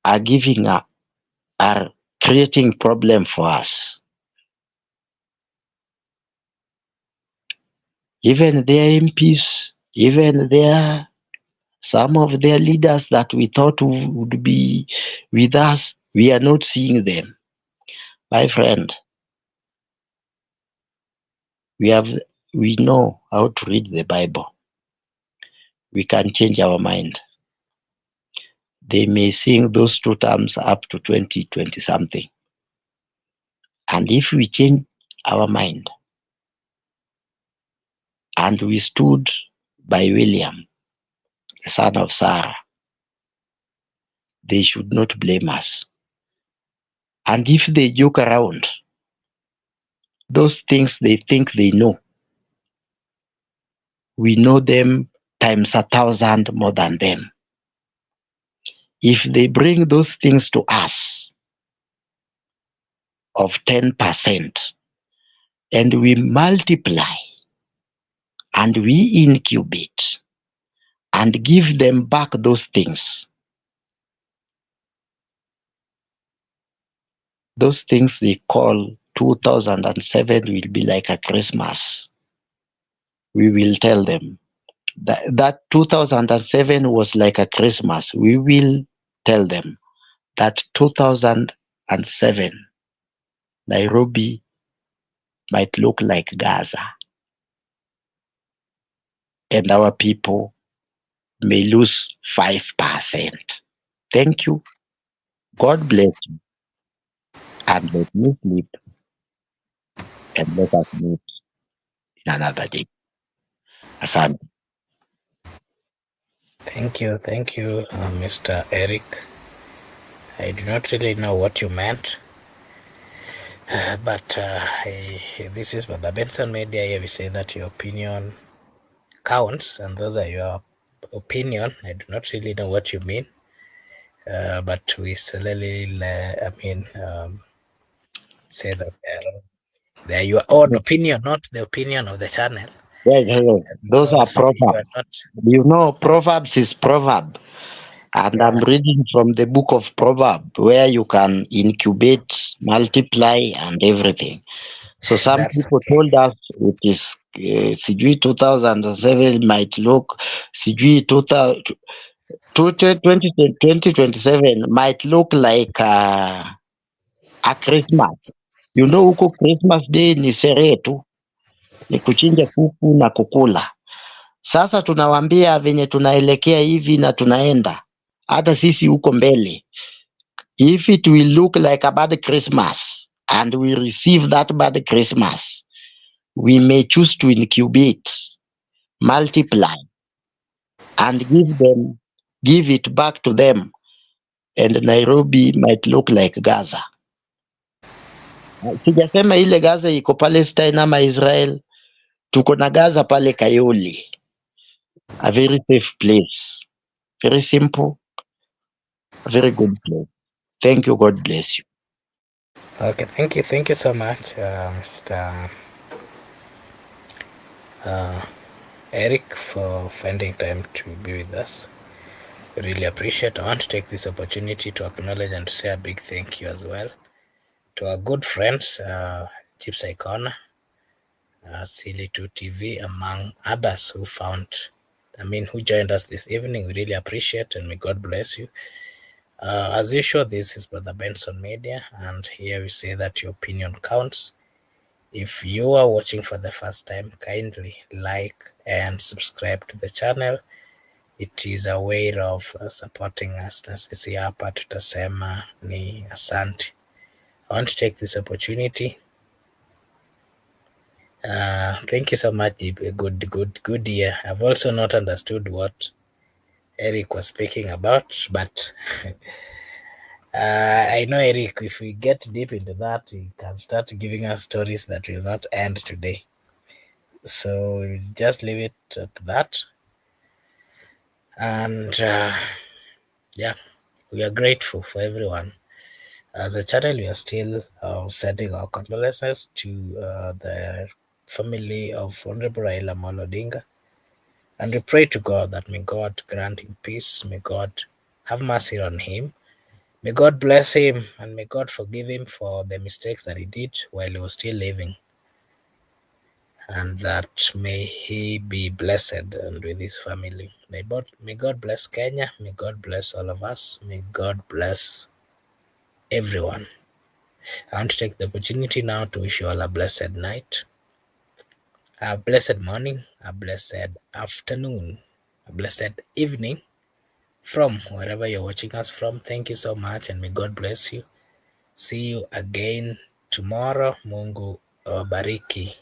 are are creating problem for us. Even their MPs, even some of their leaders that we thought would be with us, we are not seeing them. My friend, we know how to read the Bible. We can change our mind. They may sing those 2 terms up to 2020 something. And if we change our mind and we stood by William, the son of Sarah, they should not blame us. And if they joke around, those things they think they know, we know them times 1,000 more than them. If they bring those things to us of 10% and we multiply and we incubate and give them back those things they call 2007 will be like a Christmas. We will tell them that 2007 was like a Christmas. We will tell them that 2007 Nairobi might look like Gaza, and our people may lose 5%. Thank you. God bless you. And let me sleep and let us meet in another day. Asante. Thank you, Mr. Eric. I do not really know what you meant, but this is the Benson Media. Here we say that your opinion counts, and those are your opinion. I do not really know what you mean, but we solely, say that they are your own opinion, not the opinion of the channel. Yes. Those are Because you proverbs. are not. You know, Proverbs is proverb. And I'm Yeah, reading from the book of Proverbs where you can incubate, multiply, and everything. So some that's people okay. told us it is sijui 2007 might look, sijui 2027 might look like a Christmas. You know, huko Christmas day ni sherehe tu, ni kuchinja kuku na kukula. Sasa tunawaambia venye tunaelekea hivi na tunaenda hata sisi huko mbele. If it will look like a bad Christmas and we receive that bad Christmas, we may choose to incubate, multiply, and give it back to them. And Nairobi might look like Gaza. Sijasema ile Gaza iko Palestine ama Israel. Tuko na Gaza pale Kayoli. A very safe place. Very simple. A very good place. Thank you. God bless you. Okay, thank you so much, Mr. Eric, for finding time to be with us. Really appreciate. I want to take this opportunity to acknowledge and to say a big thank you as well to our good friends, Chips Icona, Silly2 TV, among others who joined us this evening. We really appreciate, and may God bless you. As usual, this is Brother Benson Media, and here we say that your opinion counts. If you are watching for the first time, kindly like and subscribe to the channel. It is a way of supporting us. Na sisi hapa tutasema ni asante. I want to take this opportunity. Thank you so much. Good year. I've also not understood what Eric was speaking about, but I know Eric, if we get deep into that, he can start giving us stories that will not end today. So we'll just leave it at that. And yeah, we are grateful for everyone. As a channel, we are still sending our condolences to the family of Honorable Raila Odinga. And we pray to God that may God grant him peace, may God have mercy on him, may God bless him, and may God forgive him for the mistakes that he did while he was still living. And that may he be blessed and with his family. May God bless Kenya, may God bless all of us, may God bless everyone. I want to take the opportunity now to wish you all a blessed night, a blessed morning, a blessed afternoon, a blessed evening from wherever you're watching us from. Thank you so much, and may God bless you. See you again tomorrow. Mungu awabariki.